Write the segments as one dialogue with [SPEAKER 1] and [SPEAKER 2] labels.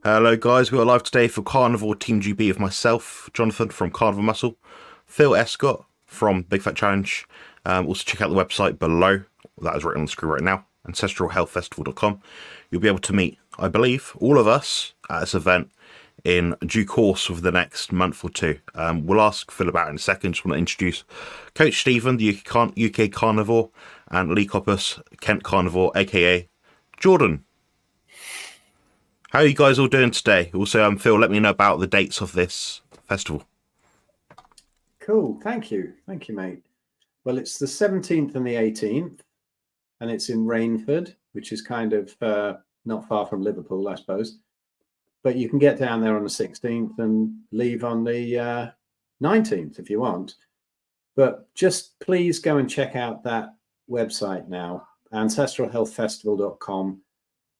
[SPEAKER 1] Hello guys, we are live today for Carnivore Team GB of myself, Jonathan from Carnivore Muscle, Phil Escott from Big Fat Challenge. Also check out the website below, that is written on the screen right now, ancestralhealthfestival.com. You'll be able to meet, I believe, all of us at this event in due course of the next month or two. We'll ask Phil about it in a second. Just want to introduce Coach Stephen, the UK Carnivore, and Lee Coppus, Kent Carnivore, aka Jordan. How are you guys all doing today? Also, Phil, let me know about the dates of this festival.
[SPEAKER 2] Cool, thank you, mate. Well, it's the 17th and the 18th, and it's in Rainford, which is kind of not far from Liverpool, I suppose. But you can get down there on the 16th and leave on the 19th if you want. But just please go and check out that website now, ancestralhealthfestival.com,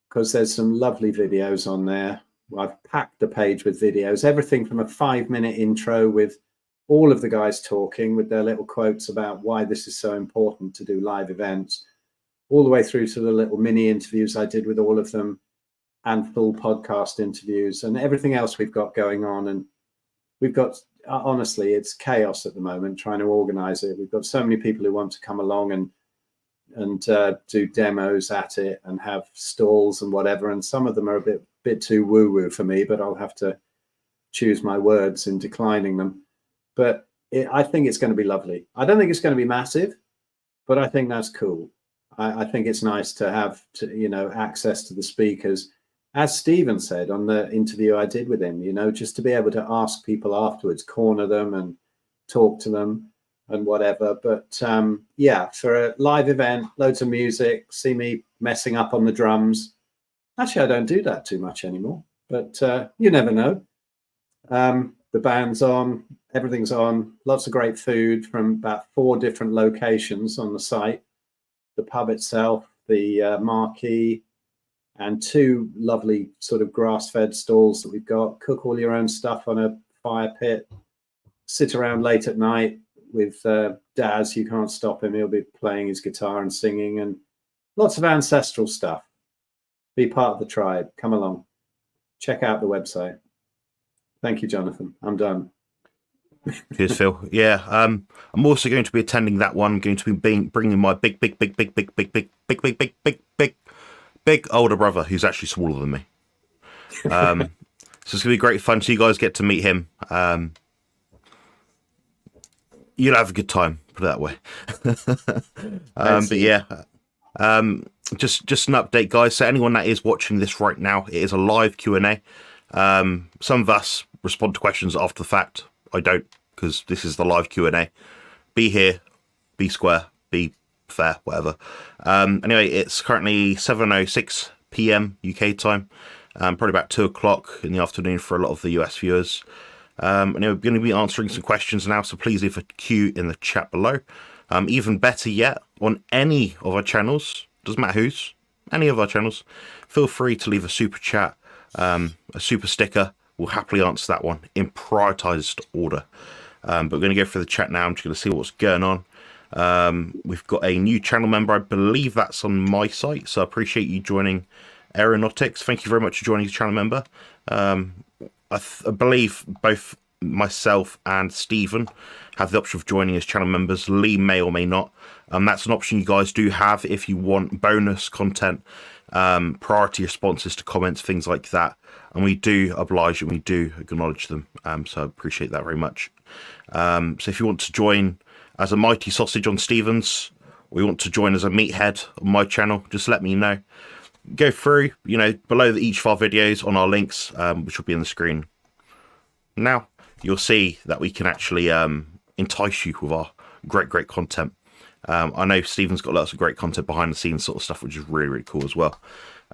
[SPEAKER 2] because there's some lovely videos on there. I've packed the page with videos, everything from a 5-minute intro with all of the guys talking with their little quotes about why this is so important to do live events, all the way through to the little mini interviews I did with all of them, and full podcast interviews and everything else we've got going on. And we've got, honestly, it's chaos at the moment trying to organize it. We've got so many people who want to come along and do demos at it and have stalls and whatever. And some of them are a bit too woo-woo for me, but I'll have to choose my words in declining them. But I think it's going to be lovely. I don't think it's going to be massive, but I think that's cool. I think it's nice to have access to the speakers. As Stephen said on the interview I did with him, just to be able to ask people afterwards, corner them and talk to them and whatever. But yeah, for a live event, loads of music, see me messing up on the drums. Actually, I don't do that too much anymore, but you never know. The band's on, everything's on, lots of great food from about 4 different locations on the site. The pub itself, the marquee, and 2 lovely sort of grass-fed stalls that we've got. Cook all your own stuff on a fire pit, sit around late at night with Daz. You can't stop him, he'll be playing his guitar and singing, and lots of ancestral stuff. Be part of the tribe, come along, check out the website. Thank you, Jonathan. I'm done.
[SPEAKER 1] Cheers, Phil. Yeah, I'm also going to be attending that one. Going to be bringing my big older brother, who's actually smaller than me. So it's gonna be great fun. So you guys get to meet him. You'll have a good time. Put it that way. But yeah, just an update, guys. So anyone that is watching this right now, it is a live Q&A. Some of us respond to questions after the fact. I don't, because this is the live Q&A. Be here, be square, be fair, whatever. Anyway, it's currently 7:06 p.m. UK time, probably about 2 o'clock in the afternoon for a lot of the US viewers. Anyway, we're going to be answering some questions now, so please leave a Q in the chat below. Even better yet, on any of our channels, doesn't matter whose, any of our channels, feel free to leave a super chat, a super sticker. We'll happily answer that one in prioritized order. But we're going to go through the chat now. I'm just going to see what's going on. We've got a new channel member. I believe that's on my site, so I appreciate you joining. Aeronautics, thank you very much for joining as a channel member. I believe both myself and Stephen have the option of joining as channel members. Lee may or may not. That's an option you guys do have if you want bonus content, priority responses to comments, things like that. And we do oblige and we do acknowledge them. So I appreciate that very much. So if you want to join as a mighty sausage on Stephen's, or you want to join as a meathead on my channel, just let me know. Go through, below each of our videos on our links, which will be on the screen. Now, you'll see that we can actually entice you with our great content. I know Stephen's got lots of great content behind the scenes sort of stuff, which is really cool as well.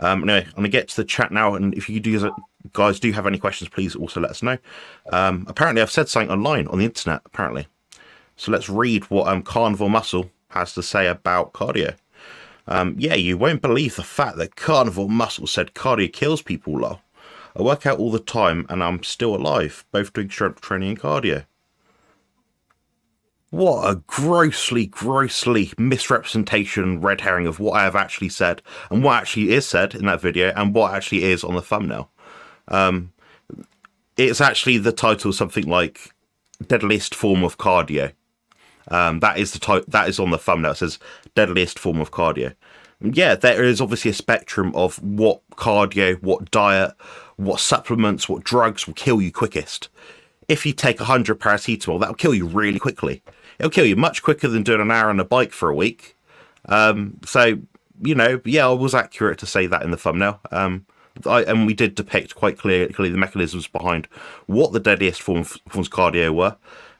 [SPEAKER 1] Anyway, I'm going to get to the chat now, and if you guys do have any questions, please also let us know. Apparently, I've said something online on the internet, apparently. So let's read what Carnivore Muscle has to say about cardio. Yeah, you won't believe the fact that Carnivore Muscle said cardio kills people, lol. I work out all the time and I'm still alive, both doing strength training and cardio. What a grossly misrepresentation, red herring of what I have actually said, and what actually is said in that video, and what actually is on the thumbnail. It's actually the title, something like deadliest form of cardio. That is that is on the thumbnail. It says deadliest form of cardio. Yeah, there is obviously a spectrum of what cardio, what diet, what supplements, what drugs will kill you quickest. If you take 100 paracetamol, that'll kill you really quickly. It'll kill you much quicker than doing an hour on a bike for a week. So, you know, yeah, I was accurate to say that in the thumbnail. And we did depict quite clearly the mechanisms behind what the deadliest forms of cardio were,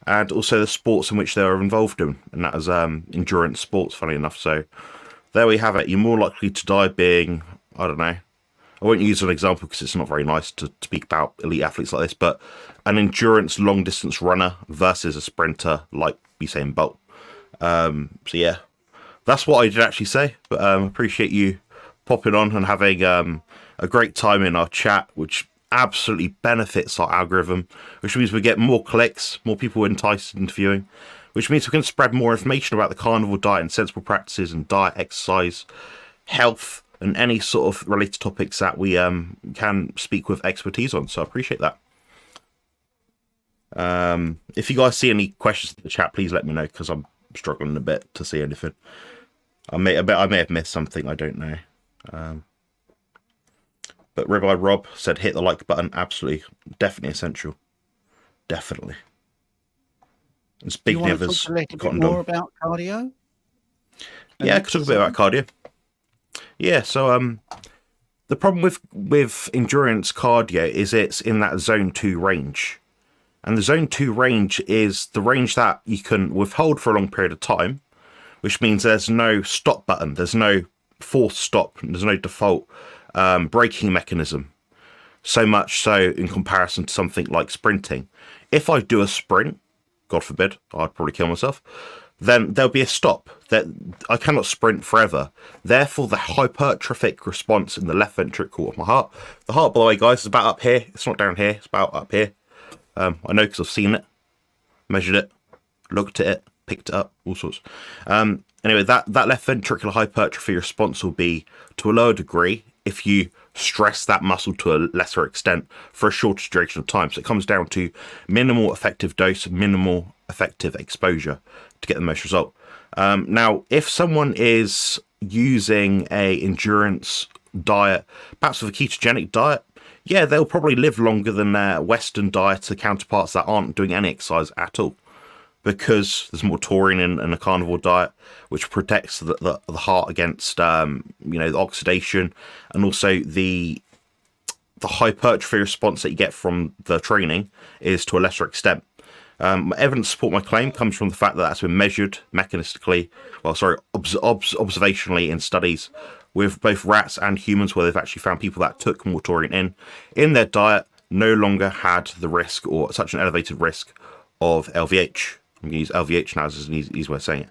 [SPEAKER 1] and also the sports in which they were involved in, and that was endurance sports, funny enough. So there we have it. You're more likely to die being, I don't know, I won't use an example because it's not very nice to speak about elite athletes like this, but an endurance long distance runner versus a sprinter like Usain Bolt. So yeah, that's what I did actually say, but appreciate you popping on and having a great time in our chat, which absolutely benefits our algorithm, which means we get more clicks, more people enticed into viewing, which means we can spread more information about the carnivore diet and sensible practices and diet, exercise, health, and any sort of related topics that we can speak with expertise on. So I appreciate that. If you guys see any questions in the chat, please let me know, because I'm struggling a bit to see anything. I may have missed something, I don't know. But Ribeye Rob said hit the like button. Absolutely, definitely essential, definitely. It's big nivers.
[SPEAKER 3] Do you want to talk a little bit more about cardio?
[SPEAKER 1] Yeah, I could talk a bit about cardio. Yeah, so the problem with endurance cardio is it's in that zone 2 range. And the zone 2 range is the range that you can withhold for a long period of time, which means there's no stop button, there's no forced stop, there's no default braking mechanism. So much so in comparison to something like sprinting. If I do a sprint, God forbid, I'd probably kill myself, then there'll be a stop. That I cannot sprint forever. Therefore, the hypertrophic response in the left ventricle of my heart. The heart, by the way, guys, is about up here. It's not down here. It's about up here. I know because I've seen it, measured it, looked at it, picked it up, all sorts. Anyway, that left ventricular hypertrophy response will be to a lower degree if you stress that muscle to a lesser extent for a shorter duration of time. So it comes down to minimal effective dose, minimal effective exposure to get the most result. Now, if someone is using a endurance diet, perhaps with a ketogenic diet, yeah, they'll probably live longer than their Western dieter counterparts that aren't doing any exercise at all, because there's more taurine in a carnivore diet, which protects the heart against the oxidation, and also the hypertrophy response that you get from the training is to a lesser extent. Evidence to support my claim comes from the fact that that's been measured mechanistically, observationally in studies with both rats and humans, where they've actually found people that took more taurine in their diet no longer had the risk, or such an elevated risk, of LVH. I'm going to use LVH now as an easy way of saying it.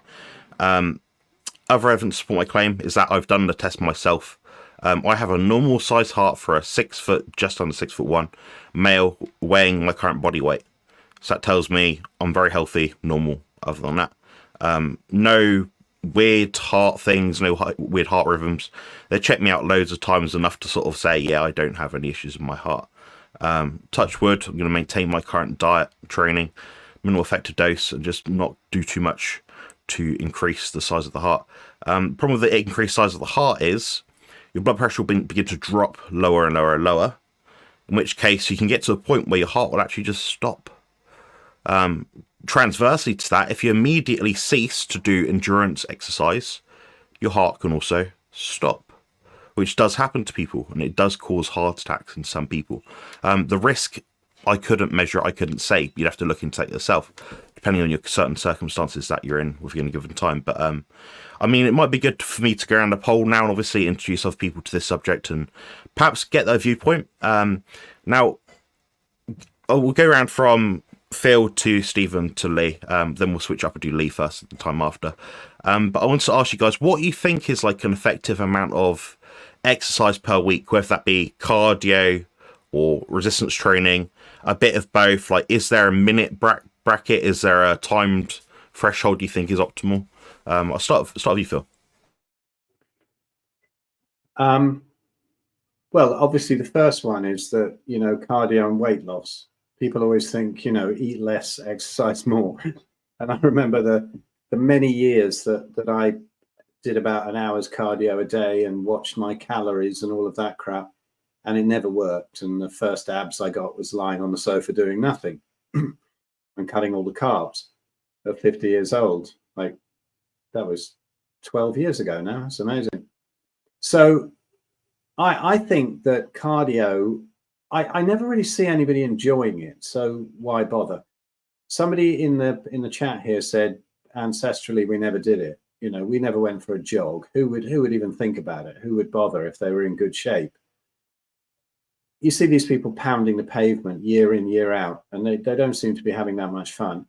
[SPEAKER 1] Other evidence to support my claim is that I've done the test myself. I have a normal size heart for a 6 foot, just under 6'1" male, weighing my current body weight. So that tells me I'm very healthy, normal, other than that. No weird heart things, no weird heart rhythms. They checked me out loads of times, enough to sort of say, yeah, I don't have any issues with my heart. Touch wood, I'm going to maintain my current diet, training, minimal effective dose, and just not do too much to increase the size of the heart. Problem with the increased size of the heart is your blood pressure will begin to drop lower and lower and lower, in which case you can get to a point where your heart will actually just stop. Transversely to that, if you immediately cease to do endurance exercise, your heart can also stop, which does happen to people, and it does cause heart attacks in some people. The risk I couldn't measure, I couldn't say. You'd have to look into it yourself, depending on your certain circumstances that you're in within a given time. But I mean, it might be good for me to go around a poll now and obviously introduce other people to this subject and perhaps get their viewpoint. Now, we'll go around from Phil to Stephen to Lee, then we'll switch up and do Lee first the time after. But I want to ask you guys, what you think is like an effective amount of exercise per week, whether that be cardio or resistance training, a bit of both. Like, is there a minute bracket? Is there a timed threshold you think is optimal? I'll start with you, Phil.
[SPEAKER 2] Well, obviously the first one is that, you know, cardio and weight loss. People always think, you know, eat less, exercise more. And I remember the many years that I did about an hour's cardio a day and watched my calories and all of that crap, and it never worked. And the first abs I got was lying on the sofa doing nothing and cutting all the carbs at 50 years old. Like, that was 12 years ago now. It's amazing. So I think that cardio, I never really see anybody enjoying it. So why bother? Somebody in the chat here said, ancestrally, we never did it. You know, we never went for a jog. Who would even think about it? Who would bother if they were in good shape? You see these people pounding the pavement year in, year out, and they don't seem to be having that much fun.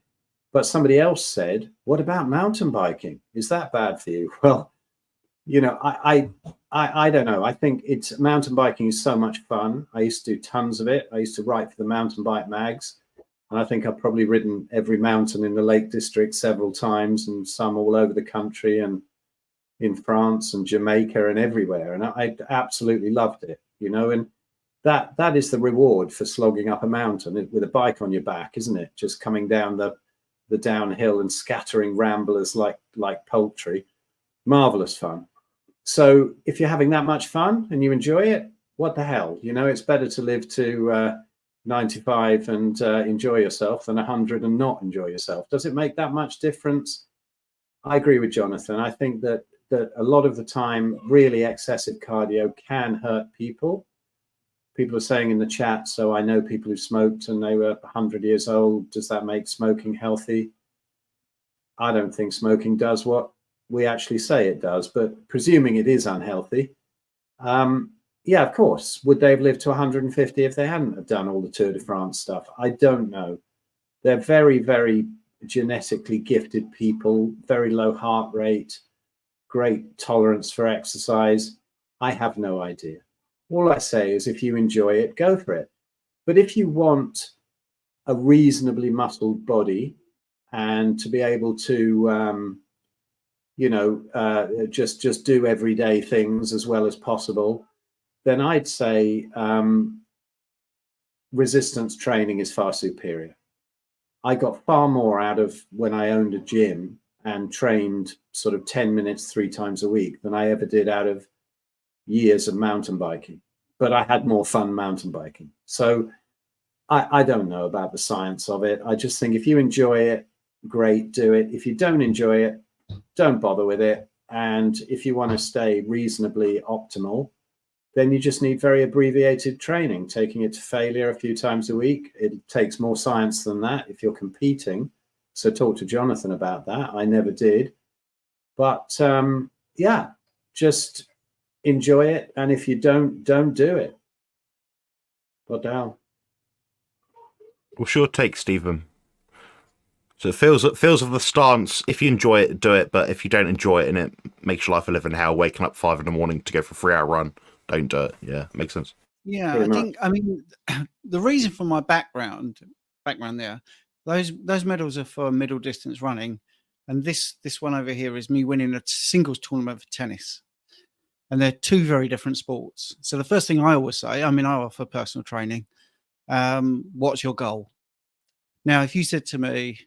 [SPEAKER 2] But somebody else said, what about mountain biking? Is that bad for you? Well, you know, I don't know. I think it's mountain biking is so much fun. I used to do tons of it. I used to write for the mountain bike mags. And I think I've probably ridden every mountain in the Lake District several times, and some all over the country and in France and Jamaica and everywhere. And I absolutely loved it, you know, and that is the reward for slogging up a mountain with a bike on your back, isn't it? Just coming down the downhill and scattering ramblers like poultry. Marvelous fun. So if you're having that much fun and you enjoy it, what the hell? You know, it's better to live to 95 and enjoy yourself than 100 and not enjoy yourself. Does it make that much difference? I agree with Jonathan. I think that a lot of the time, really excessive cardio can hurt people. People are saying in the chat, so I know people who smoked and they were 100 years old. Does that make smoking healthy? I don't think smoking does what we actually say it does, but presuming it is unhealthy, yeah, of course. Would they have lived to 150 if they hadn't have done all the Tour de France stuff? I don't know. They're very, very genetically gifted people, very low heart rate, great tolerance for exercise. I have no idea. All I say is if you enjoy it, go for it. But if you want a reasonably muscled body and to be able to, you know, just do everyday things as well as possible, then I'd say resistance training is far superior. I got far more out of when I owned a gym and trained sort of 10 minutes 3 times a week than I ever did out of years of mountain biking. But I had more fun mountain biking. So I don't know about the science of it. I just think if you enjoy it, great, do it. If you don't enjoy it, don't bother with it. And if you want to stay reasonably optimal, then you just need very abbreviated training, taking it to failure a few times a week. It takes more science than that if you're competing. So talk to Jonathan about that. I never did. But yeah, just enjoy it. And if you don't do it. What the hell?
[SPEAKER 1] What's your take, Stephen? So it feels of the stance, if you enjoy it, do it. But if you don't enjoy it and it makes your life a living hell, waking up 5 a.m. to go for a 3-hour run, don't do it. Yeah, makes sense.
[SPEAKER 3] Yeah, I mean, the reason for my background there, those medals are for middle distance running, and this one over here is me winning a singles tournament for tennis, and they're 2 very different sports. So the first thing I always say, I mean, I offer personal training. What's your goal? Now, if you said to me,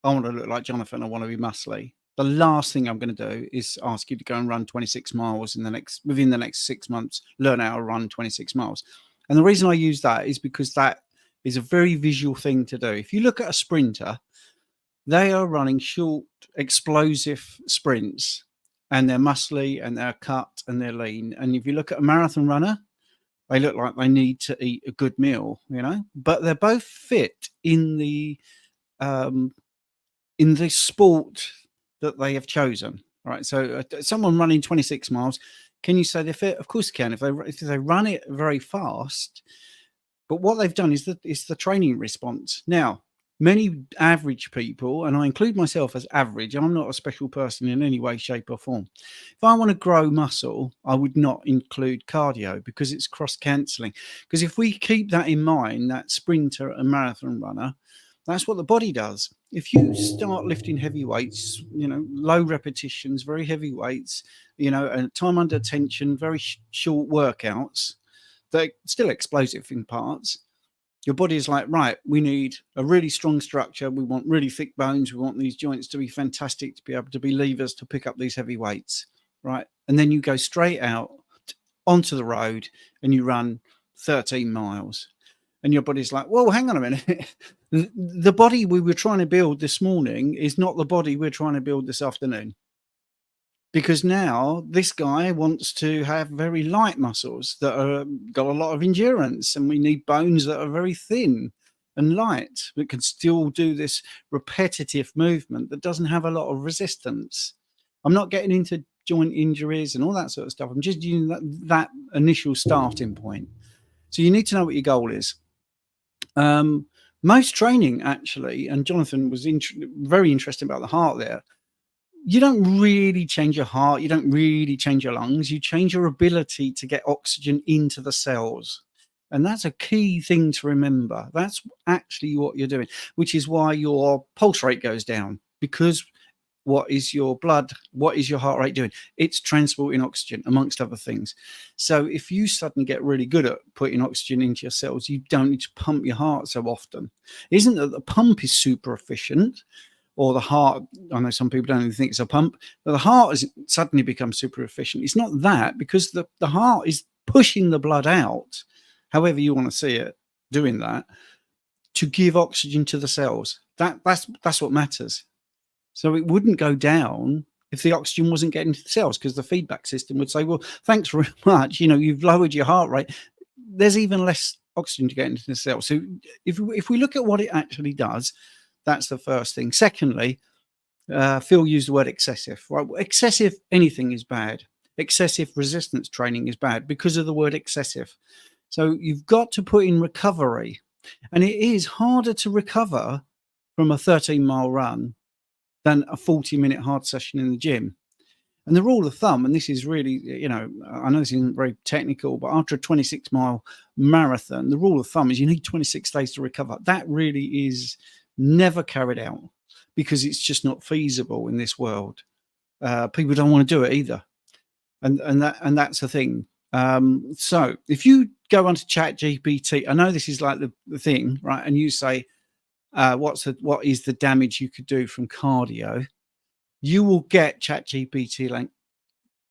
[SPEAKER 3] I want to look like Jonathan, I want to be muscly, the last thing I'm going to do is ask you to go and run 26 miles within the next 6 months, learn how to run 26 miles. And the reason I use that is because that is a very visual thing to do. If you look at a sprinter, they are running short, explosive sprints, and they're muscly and they're cut and they're lean. And if you look at a marathon runner, they look like they need to eat a good meal, you know, but they're both fit in the sport that they have chosen, right? So someone running 26 miles, can you say they're fit? Of course you can. If they run it very fast, but what they've done is the training response. Now, many average people, and I include myself as average, I'm not a special person in any way, shape or form. If I want to grow muscle, I would not include cardio because it's cross-cancelling. Because if we keep that in mind, that sprinter and marathon runner, that's what the body does. If you start lifting heavy weights, you know, low repetitions, very heavy weights, you know, and time under tension, very short workouts, they're still explosive in parts. Your body is like, right, we need a really strong structure. We want really thick bones. We want these joints to be fantastic, to be able to be levers to pick up these heavy weights, right? And then you go straight out onto the road and you run 13 miles. And your body's like, whoa, hang on a minute. The body we were trying to build this morning is not the body we're trying to build this afternoon. Because now this guy wants to have very light muscles that are got a lot of endurance, and we need bones that are very thin and light that can still do this repetitive movement that doesn't have a lot of resistance. I'm not getting into joint injuries and all that sort of stuff. I'm just using that initial starting point. So you need to know what your goal is. Most training, actually, and Jonathan was very interested about the heart there. You don't really change your heart. You don't really change your lungs. You change your ability to get oxygen into the cells. And that's a key thing to remember. That's actually what you're doing, which is why your pulse rate goes down, because what is your heart rate doing? It's transporting oxygen, amongst other things. So if you suddenly get really good at putting oxygen into your cells, you don't need to pump your heart so often. It isn't that the pump is super efficient, or the heart, I know some people don't even think it's a pump, but the heart has suddenly become super efficient. It's not that, because the heart is pushing the blood out, however you want to see it, doing that, to give oxygen to the cells. That's what matters. So it wouldn't go down if the oxygen wasn't getting to the cells, because the feedback system would say, well, thanks very much, you've lowered your heart rate. There's even less oxygen to get into the cells. So if we look at what it actually does, that's the first thing. Secondly, Phil used the word excessive. Right? Excessive anything is bad. Excessive resistance training is bad because of the word excessive. So you've got to put in recovery. And it is harder to recover from a 13-mile run than a 40-minute hard session in the gym. And the rule of thumb, and this is really, I know this isn't very technical, but after a 26-mile marathon, the rule of thumb is you need 26 days to recover. That really is never carried out because it's just not feasible in this world. People don't want to do it either, and that's the thing. So if you go onto ChatGPT, I know this is like the thing, right? And you say, what is the damage you could do from cardio? You will get ChatGPT like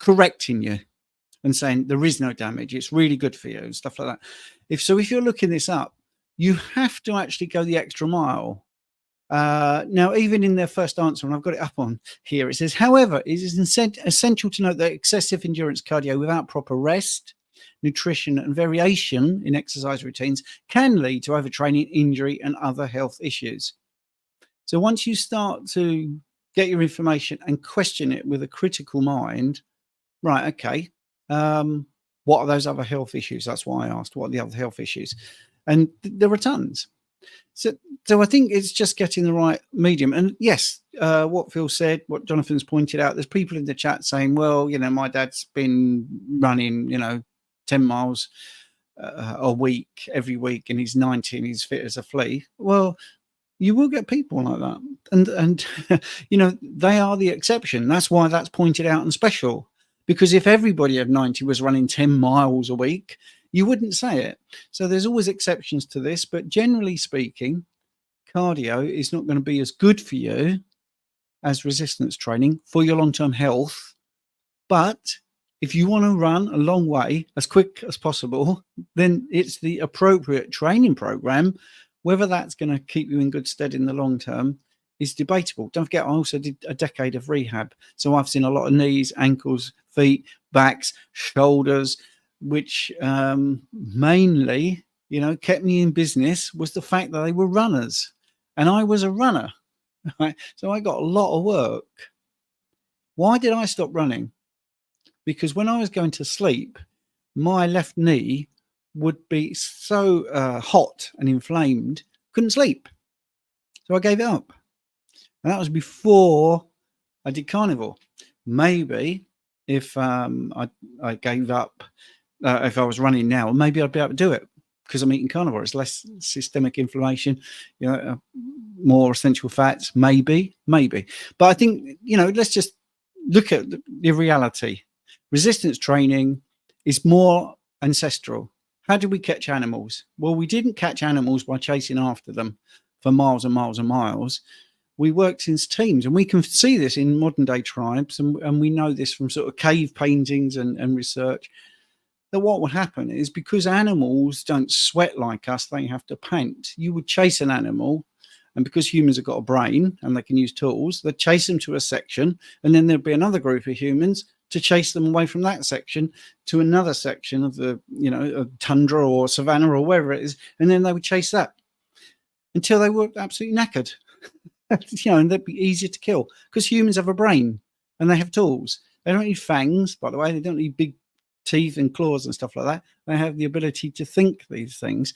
[SPEAKER 3] correcting you and saying there is no damage. It's really good for you and stuff like that. If you're looking this up, you have to actually go the extra mile. Now, even in their first answer, and I've got it up on here, it says, however, it is essential to note that excessive endurance cardio without proper rest, nutrition, and variation in exercise routines can lead to overtraining, injury, and other health issues. So once you start to get your information and question it with a critical mind, right, okay, what are those other health issues? That's why I asked, what are the other health issues? And there are tons. So I think it's just getting the right medium. And yes, what Phil said, what Jonathan's pointed out, there's people in the chat saying, well, my dad's been running, 10 miles a week, every week, and he's 90 and he's fit as a flea. Well, you will get people like that. And they are the exception. That's why that's pointed out and special. Because if everybody at 90 was running 10 miles a week, you wouldn't say it. So there's always exceptions to this, but generally speaking, cardio is not going to be as good for you as resistance training for your long-term health. But if you want to run a long way as quick as possible, then it's the appropriate training program. Whether that's going to keep you in good stead in the long term is debatable. Don't forget, I also did a decade of rehab. So I've seen a lot of knees, ankles, feet, backs, shoulders, which mainly, kept me in business was the fact that they were runners and I was a runner. Right? So I got a lot of work. Why did I stop running? Because when I was going to sleep, my left knee would be so hot and inflamed, couldn't sleep. So I gave it up. And that was before I did Carnivore. Maybe if I gave up, if I was running now, maybe I'd be able to do it because I'm eating Carnivore. It's less systemic inflammation, more essential fats, maybe. But I think, let's just look at the reality. Resistance training is more ancestral. how did we catch animals? Well, we didn't catch animals by chasing after them for miles and miles and miles. We worked in teams, and we can see this in modern day tribes, and we know this from sort of cave paintings and research, that what would happen is, because animals don't sweat like us, they have to pant. You would chase an animal, and because humans have got a brain and they can use tools, they'd chase them to a section, and then there'd be another group of humans to chase them away from that section to another section of the, tundra or savanna or wherever it is, and then they would chase that until they were absolutely knackered. And they'd be easier to kill because humans have a brain and they have tools. They don't need fangs, by the way. They don't need big teeth and claws and stuff like that. They have the ability to think these things,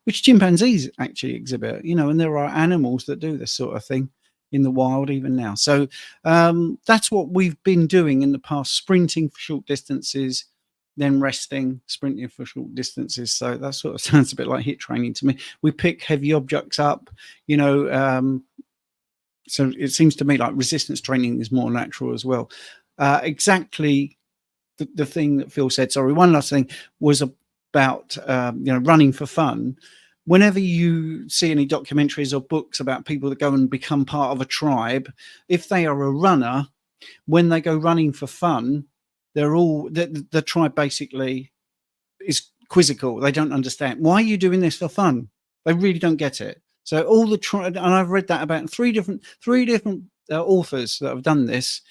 [SPEAKER 3] which chimpanzees actually exhibit, and there are animals that do this sort of thing in the wild even now. So that's what we've been doing in the past, sprinting for short distances, then resting, sprinting for short distances. So that sort of sounds a bit like HIIT training to me. We pick heavy objects up, so it seems to me like resistance training is more natural as well. Exactly the thing that Phil said, sorry, one last thing was about, running for fun. Whenever you see any documentaries or books about people that go and become part of a tribe, if they are a runner, when they go running for fun, they're all, the tribe basically is quizzical. They don't understand. Why are you doing this for fun? They really don't get it. So all the tribe, and I've read that about three different authors that have done this.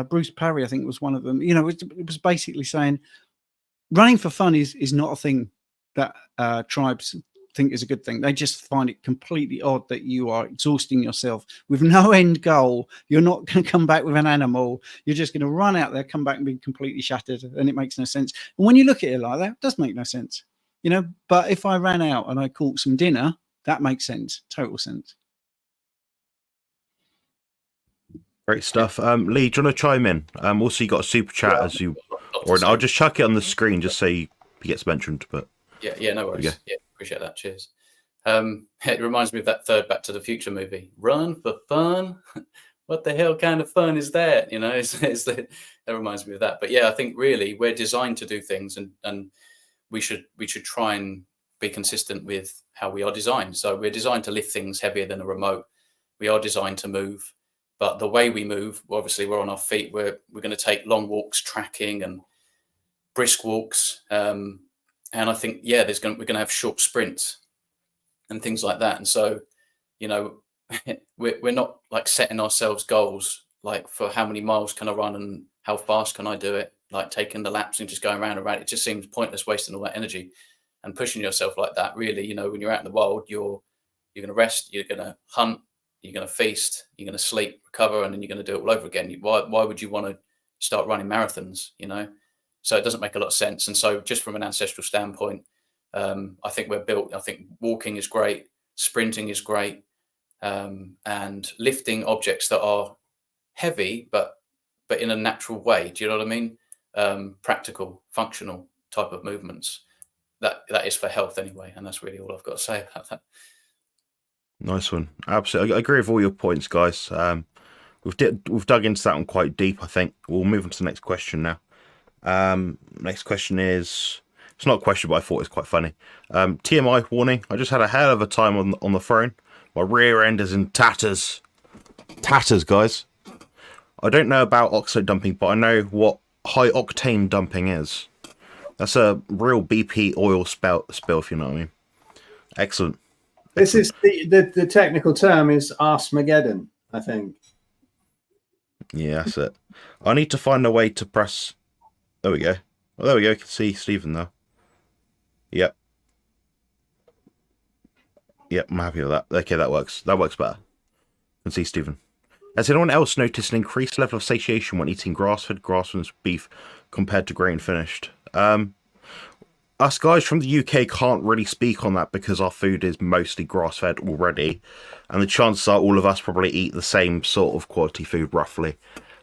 [SPEAKER 3] Bruce Parry, I think, was one of them. It was basically saying running for fun is not a thing that tribes think is a good thing. They just find it completely odd that you are exhausting yourself with no end goal. You're not going to come back with an animal. You're just going to run out there, come back and be completely shattered, and it makes no sense. And when you look at it like that, it does make no sense, But if I ran out and I caught some dinner, that makes sense, total sense.
[SPEAKER 1] Great stuff. Lee, do you want to chime in? Also, you got a super chat I'll just chuck it on the screen just so he gets mentioned. But
[SPEAKER 4] yeah, no worries. Yeah, appreciate that. Cheers. It reminds me of that third Back to the Future movie. Run for fun. What the hell kind of fun is that? That reminds me of that. But yeah, I think really we're designed to do things, and we should try and be consistent with how we are designed. So we're designed to lift things heavier than a remote. We are designed to move. But the way we move, obviously, we're on our feet. We're going to take long walks, tracking, and brisk walks. And I think, we're going to have short sprints and things like that. And so, we're not like setting ourselves goals like for how many miles can I run and how fast can I do it, like taking the laps and just going around and around. It just seems pointless, wasting all that energy and pushing yourself like that. Really, when you're out in the wild, you're going to rest, you're going to hunt, you're going to feast, you're going to sleep, recover, and then you're going to do it all over again. Why would you want to start running marathons, So it doesn't make a lot of sense. And so just from an ancestral standpoint, I think we're built, I think walking is great, sprinting is great, and lifting objects that are heavy, but in a natural way. Do you know what I mean? Practical, functional type of movements. That is for health anyway. And that's really all I've got to say about that.
[SPEAKER 1] Nice one. Absolutely. I agree with all your points, guys. We've dug into that one quite deep, I think. We'll move on to the next question now. Next question is, it's not a question, but I thought it's quite funny. TMI warning. I just had a hell of a time on the throne. My rear end is in tatters. Tatters, guys. I don't know about oxo dumping, but I know what high octane dumping is. That's a real BP oil spill, if you know what I mean. Excellent.
[SPEAKER 2] This is the technical term is Armageddon, I think.
[SPEAKER 1] Yeah, that's it. I need to find a way to press. There we go. Oh, there we go. You can see Stephen now. Yep. Yep, I'm happy with that. Okay, that works. That works better. You can see Stephen. Has anyone else noticed an increased level of satiation when eating grass-fed beef compared to grain-finished? Us guys from the UK can't really speak on that because our food is mostly grass-fed already, and the chances are all of us probably eat the same sort of quality food roughly.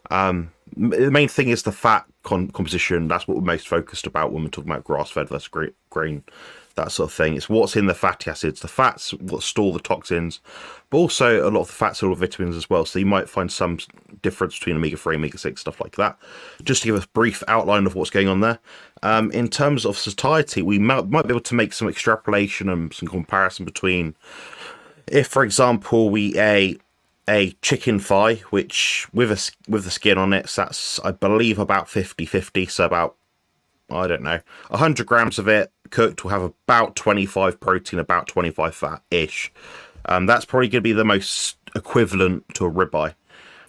[SPEAKER 1] The main thing is the fat composition. That's what we're most focused about when we're talking about grass-fed versus grain. that sort of thing. It's what's in the fatty acids. The fats what store the toxins, but also a lot of the fats are all vitamins as well. So you might find some difference between omega-3, omega-6, stuff like that. Just to give a brief outline of what's going on there. In terms of satiety, we might be able to make some extrapolation and some comparison between, if, for example, we ate a chicken thigh, which with the skin on it, so that's, I believe, about 50-50, so about, I don't know, 100 grams of it cooked will have about 25 protein, about 25 fat-ish. That's probably going to be the most equivalent to a ribeye.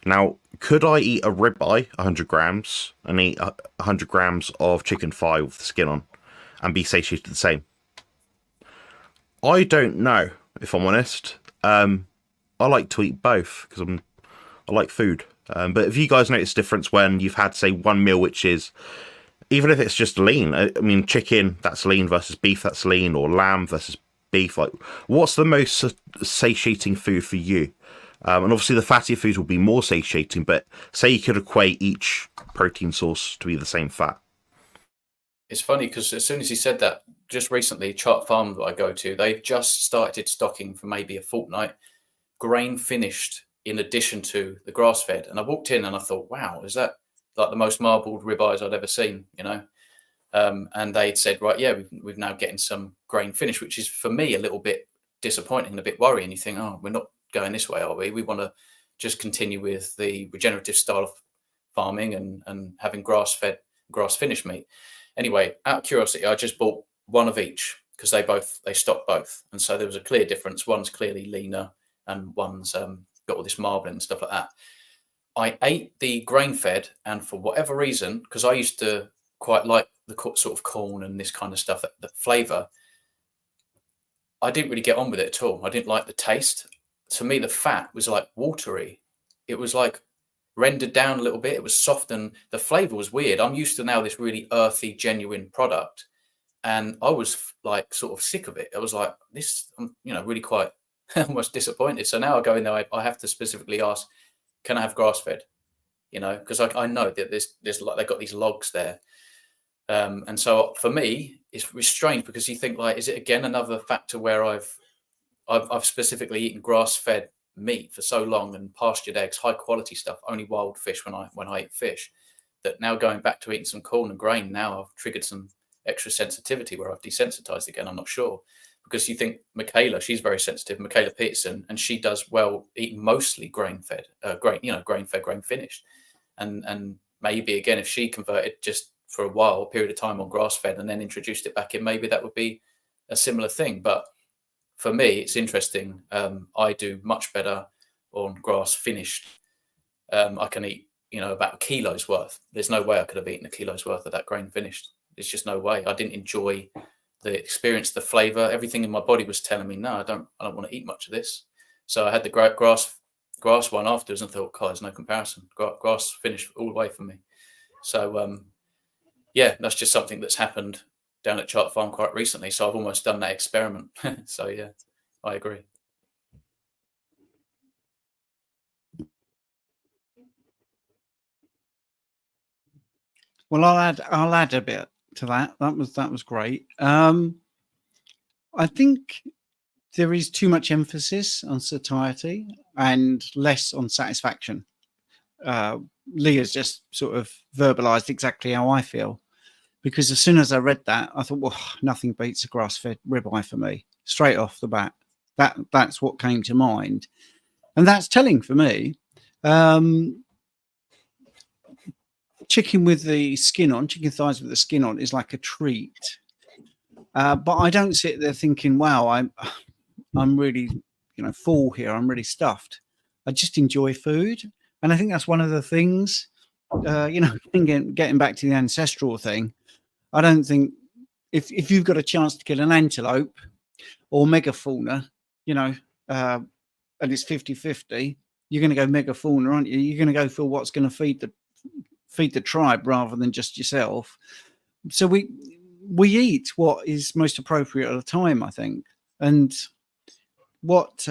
[SPEAKER 1] Now, could I eat a ribeye, 100 grams, and eat 100 grams of chicken thigh with the skin on, and be satiated the same? I don't know, if I'm honest. I like to eat both because I like food. But if you guys notice a difference when you've had, say, one meal which is, even if it's just lean, I mean, chicken, that's lean versus beef, that's lean, or lamb versus beef, like, what's the most satiating food for you? And obviously the fattier foods will be more satiating, but say you could equate each protein source to be the same fat.
[SPEAKER 4] It's funny because as soon as he said that, just recently, Chart Farm that I go to, they've just started stocking for maybe a fortnight grain finished in addition to the grass fed. And I walked in and I thought, wow, is that like the most marbled ribeyes I'd ever seen, you know? And they'd said, right, yeah, we've now getting some grain finished, which is for me a little bit disappointing and a bit worrying. You think, oh, we're not going this way, are we? We want to just continue with the regenerative style of farming and having grass fed, grass finished meat. Anyway, out of curiosity, I just bought one of each because they stock both. And so there was a clear difference. One's clearly leaner and one's got all this marbling and stuff like that. I ate the grain fed, and for whatever reason, because I used to quite like the sort of corn and this kind of stuff, that flavor, I didn't really get on with it at all. I didn't like the taste. To me, the fat was like watery. It was like rendered down a little bit. It was soft and the flavor was weird. I'm used to now this really earthy, genuine product. And I was like sort of sick of it. I was like, this, I'm, really quite almost disappointed. So now I go in there, I have to specifically ask, can I have grass fed? Because I know that there's like, they've got these logs there. And so for me, it's strange because you think, like, is it again another factor where I've specifically eaten grass fed meat for so long and pastured eggs, high quality stuff, only wild fish when I eat fish, that now going back to eating some corn and grain, now I've triggered some extra sensitivity where I've desensitized again. I'm not sure. Because you think Michaela, she's very sensitive, Michaela Peterson, and she does well eating mostly grain-fed, grain-fed, grain-finished. And maybe, again, if she converted just for a while, a period of time on grass-fed and then introduced it back in, maybe that would be a similar thing. But for me, it's interesting. I do much better on grass-finished. I can eat, about a kilo's worth. There's no way I could have eaten a kilo's worth of that grain-finished. There's just no way. I didn't enjoy the experience, the flavor, everything in my body was telling me, no, I don't want to eat much of this. So I had the grass one afterwards and thought, God, there's no comparison. Grass finished all the way for me. So, that's just something that's happened down at Chart Farm quite recently. So I've almost done that experiment. So yeah, I agree.
[SPEAKER 3] Well, I'll add a bit to that. That was great. I think there is too much emphasis on satiety and less on satisfaction. Leah's just sort of verbalized exactly how I feel, because as soon as I read that, I thought, well, nothing beats a grass-fed ribeye for me straight off the bat. That's what came to mind, and that's telling for me. Chicken with the skin on, chicken thighs with the skin on, is like a treat. But I don't sit there thinking, wow, I'm really, full here. I'm really stuffed. I just enjoy food. And I think that's one of the things, getting back to the ancestral thing, I don't think if you've got a chance to kill an antelope or megafauna, and it's 50-50, you're going to go megafauna, aren't you? You're going to go for what's going to feed the tribe rather than just yourself. So we eat what is most appropriate at the time, I think. And what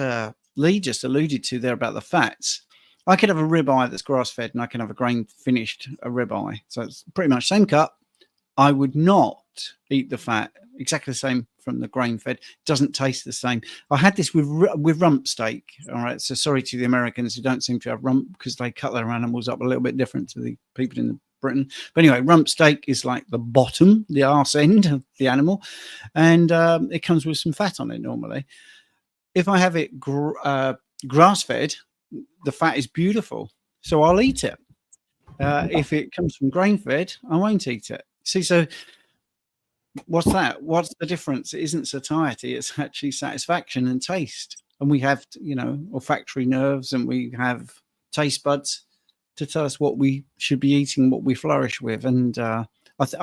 [SPEAKER 3] Lee just alluded to there about the fats, I could have a ribeye that's grass-fed and I can have a grain-finished ribeye. So it's pretty much same cut. I would not eat the fat, exactly the same from the grain fed. Doesn't taste the same. I had this with rump steak. All right, so sorry to the Americans who don't seem to have rump, because they cut their animals up a little bit different to the people in Britain. But anyway, rump steak is like the bottom, the arse end of the animal, and it comes with some fat on it normally. If I have it grass fed, the fat is beautiful, so I'll eat it. If it comes from grain fed, I won't eat it. See, so what's that? What's the difference? It isn't satiety, it's actually satisfaction and taste. And we have, olfactory nerves, and we have taste buds to tell us what we should be eating, what we flourish with. And I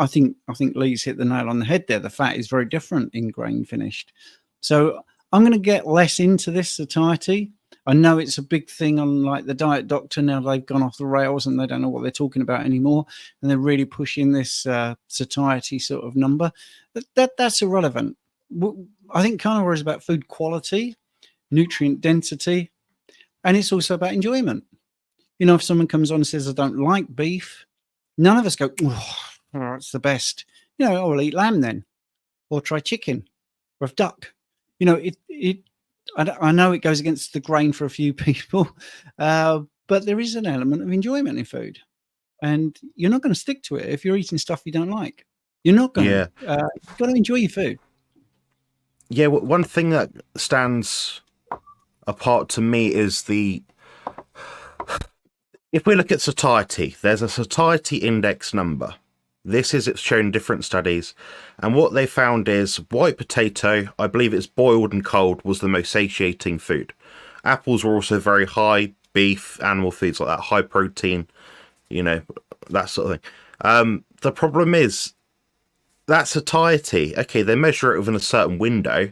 [SPEAKER 3] think Lee's hit the nail on the head there. The fat is very different in grain finished. So I'm going to get less into this satiety. I know it's a big thing on like the Diet Doctor now. They've gone off the rails and they don't know what they're talking about anymore, and they're really pushing this satiety sort of number. That's irrelevant. I think carnivore is about food quality, nutrient density, and it's also about enjoyment. If someone comes on and says, I don't like beef, none of us go, oh, it's the best. I'll eat lamb then, or try chicken, or duck. I know it goes against the grain for a few people, but there is an element of enjoyment in food, and you're not going to stick to it if you're eating stuff you don't like. You're not going to. You've got to enjoy your food.
[SPEAKER 1] Yeah, one thing that stands apart to me is if we look at satiety, there's a satiety index number. It's shown in different studies, and what they found is white potato, I believe it's boiled and cold, was the most satiating food. Apples were also very high, beef, animal foods like that, high protein, that sort of thing. The problem is that satiety, okay, they measure it within a certain window,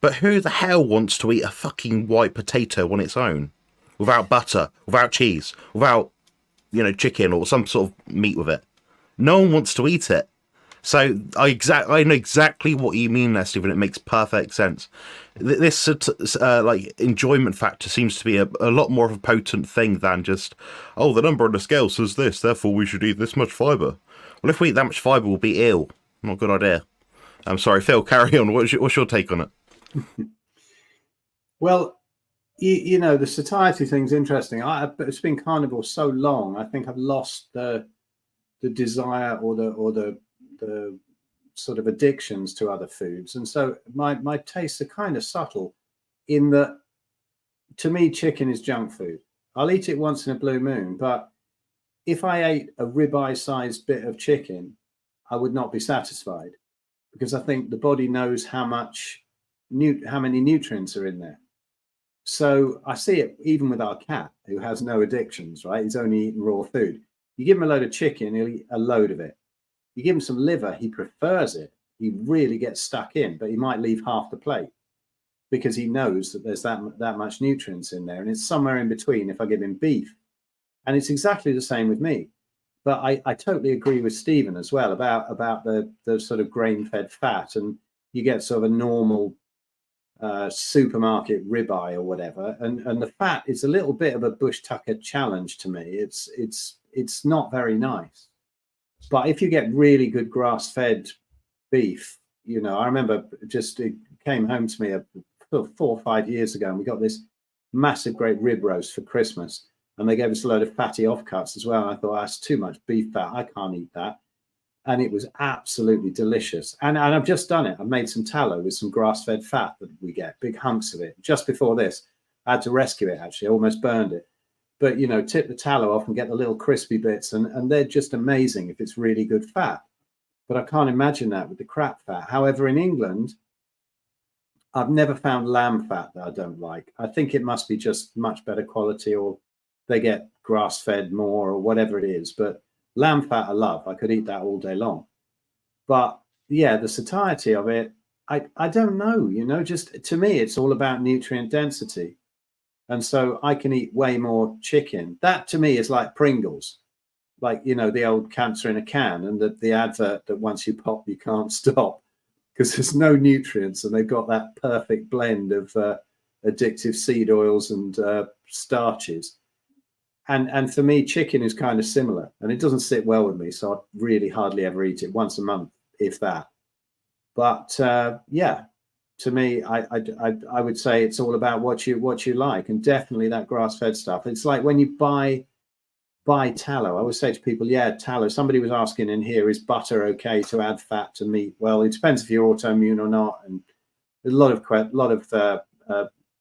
[SPEAKER 1] but who the hell wants to eat a fucking white potato on its own? Without butter, without cheese, without, chicken or some sort of meat with it? No one wants to eat it. So I know exactly what you mean there, Stephen. It makes perfect sense. This enjoyment factor seems to be a lot more of a potent thing than just, the number on the scale says this, therefore we should eat this much fibre. Well, if we eat that much fibre, we'll be ill. Not a good idea. I'm sorry, Phil, carry on. What's your take on it?
[SPEAKER 2] Well, the satiety thing's interesting. It's been carnivore so long, I think I've lost the desire or the sort of addictions to other foods, and so my tastes are kind of subtle in that, to me, chicken is junk food. I'll eat it once in a blue moon, but if I ate a ribeye sized bit of chicken, I would not be satisfied, because I think the body knows how many nutrients are in there. So I see it even with our cat, who has no addictions, right? He's only eating raw food. You give him a load of chicken, he'll eat a load of it. You give him some liver, he prefers it. He really gets stuck in, but he might leave half the plate because he knows that there's that much nutrients in there. And it's somewhere in between if I give him beef. And it's exactly the same with me. But I totally agree with Stephen as well about the sort of grain-fed fat. And you get sort of a normal supermarket ribeye or whatever. And the fat is a little bit of a Bush Tucker challenge to me. It's not very nice. But if you get really good grass-fed beef, I remember it came home to me 4 or 5 years ago, and we got this massive great rib roast for Christmas, and they gave us a load of fatty offcuts as well. And I thought, that's too much beef fat. I can't eat that. And it was absolutely delicious. And I've just done it. I've made some tallow with some grass-fed fat that we get, big hunks of it. Just before this, I had to rescue it, actually. I almost burned it. But, tip the tallow off and get the little crispy bits. And they're just amazing if it's really good fat. But I can't imagine that with the crap fat. However, in England, I've never found lamb fat that I don't like. I think it must be just much better quality, or they get grass-fed more, or whatever it is. But lamb fat I love. I could eat that all day long. But, yeah, the satiety of it, I don't know. Just to me, it's all about nutrient density. And so I can eat way more chicken. That to me is like Pringles, like, the old cancer in a can, and the advert that once you pop, you can't stop, because there's no nutrients and they've got that perfect blend of addictive seed oils and starches. And for me, chicken is kind of similar, and it doesn't sit well with me. So I really hardly ever eat it, once a month, if that. But yeah, to me, I would say it's all about what you like, and definitely that grass-fed stuff. It's like when you buy tallow. I always say to people, yeah, tallow. Somebody was asking in here, is butter okay to add fat to meat? Well, it depends if you're autoimmune or not, and there's a lot of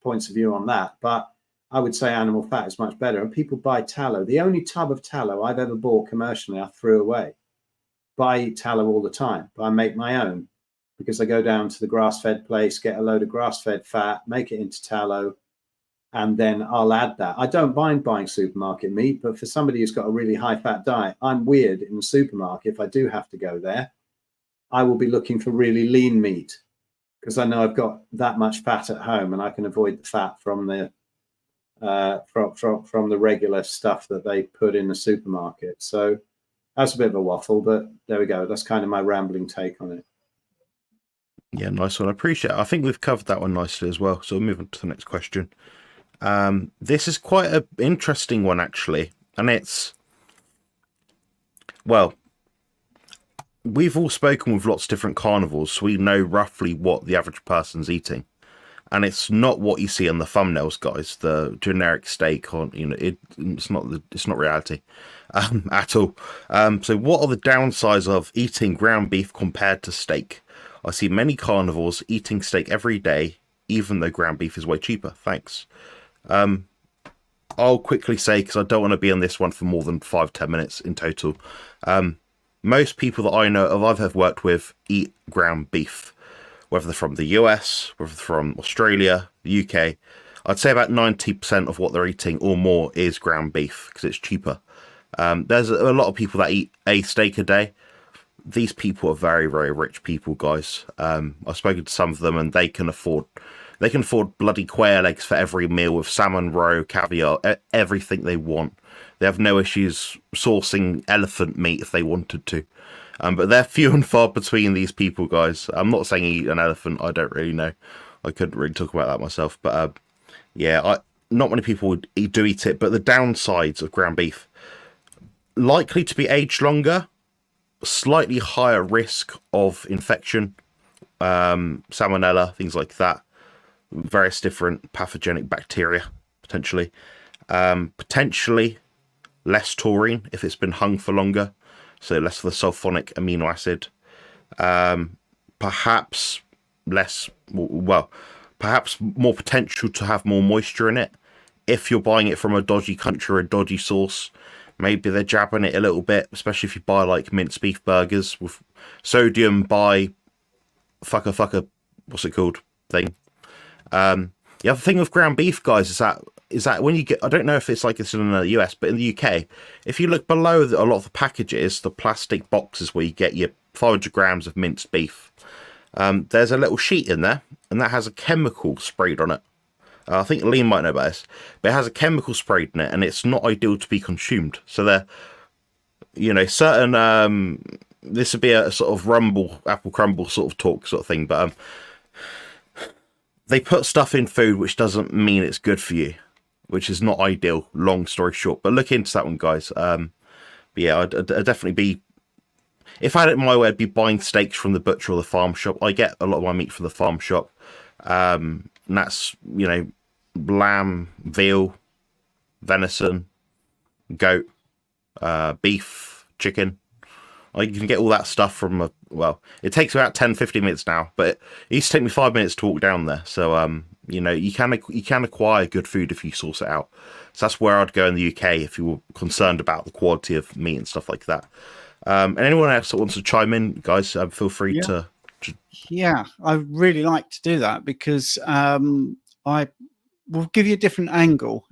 [SPEAKER 2] points of view on that. But I would say animal fat is much better. And people buy tallow. The only tub of tallow I've ever bought commercially, I threw away. But I eat tallow all the time, but I make my own because I go down to the grass-fed place, get a load of grass-fed fat, make it into tallow, and then I'll add that. I don't mind buying supermarket meat, but for somebody who's got a really high-fat diet, I'm weird in the supermarket. If I do have to go there, I will be looking for really lean meat because I know I've got that much fat at home, and I can avoid the fat from the from the regular stuff that they put in the supermarket. So that's a bit of a waffle, but there we go. That's kind of my rambling take on it.
[SPEAKER 1] Yeah, nice one. I appreciate it. I think we've covered that one nicely as well. So we'll move on to the next question. This is quite an interesting one, actually. And it's, well, we've all spoken with lots of different carnivores, so we know roughly what the average person's eating. And it's not what you see on the thumbnails, guys. The generic steak, on it's not reality at all. So what are the downsides of eating ground beef compared to steak? I see many carnivores eating steak every day, even though ground beef is way cheaper. Thanks. I'll quickly say, because I don't want to be on this one for more than 5-10 minutes in total. Most people that I know of, I've worked with, eat ground beef, whether they're from the US, whether they're from Australia, the UK. I'd say about 90% of what they're eating or more is ground beef because it's cheaper. There's a lot of people that eat a steak a day. These people are very, very rich people, guys. I've spoken to some of them, and they can afford bloody quail eggs for every meal with salmon roe, caviar, everything they want. They have no issues sourcing elephant meat if they wanted to. But they're few and far between, these people, guys. I'm not saying eat an elephant. I don't really know. I couldn't really talk about that myself. But yeah, not many people do eat it. But the downsides of ground beef: likely to be aged longer, slightly higher risk of infection, salmonella, things like that, various different pathogenic bacteria, potentially. Potentially less taurine if it's been hung for longer, so less of the sulfonic amino acid. Perhaps more potential to have more moisture in it if you're buying it from a dodgy country or a dodgy source. Maybe they're jabbing it a little bit, especially if you buy like minced beef burgers with sodium by fucker, what's it called, thing. The other thing with ground beef, guys, is that when you get, I don't know if it's like this in the US, but in the UK, if you look below a lot of the packages, the plastic boxes where you get your 500 grams of minced beef, there's a little sheet in there, and that has a chemical sprayed on it. I think Liam might know about this, but it has a chemical sprayed in it, and it's not ideal to be consumed. So they're, certain, this would be a sort of apple crumble sort of talk sort of thing, but they put stuff in food which doesn't mean it's good for you, which is not ideal, long story short. But look into that one, guys. But yeah, I'd definitely be, if I had it my way, I'd be buying steaks from the butcher or the farm shop. I get a lot of my meat from the farm shop. And that's, lamb, veal, venison, goat, beef, chicken. You can get all that stuff from it takes about 10-15 minutes now, but it used to take me 5 minutes to walk down there. So you can acquire good food if you source it out. So that's where I'd go in the UK if you were concerned about the quality of meat and stuff like that. And anyone else that wants to chime in, guys, feel free to.
[SPEAKER 3] Yeah, I really like to do that because I will give you a different angle,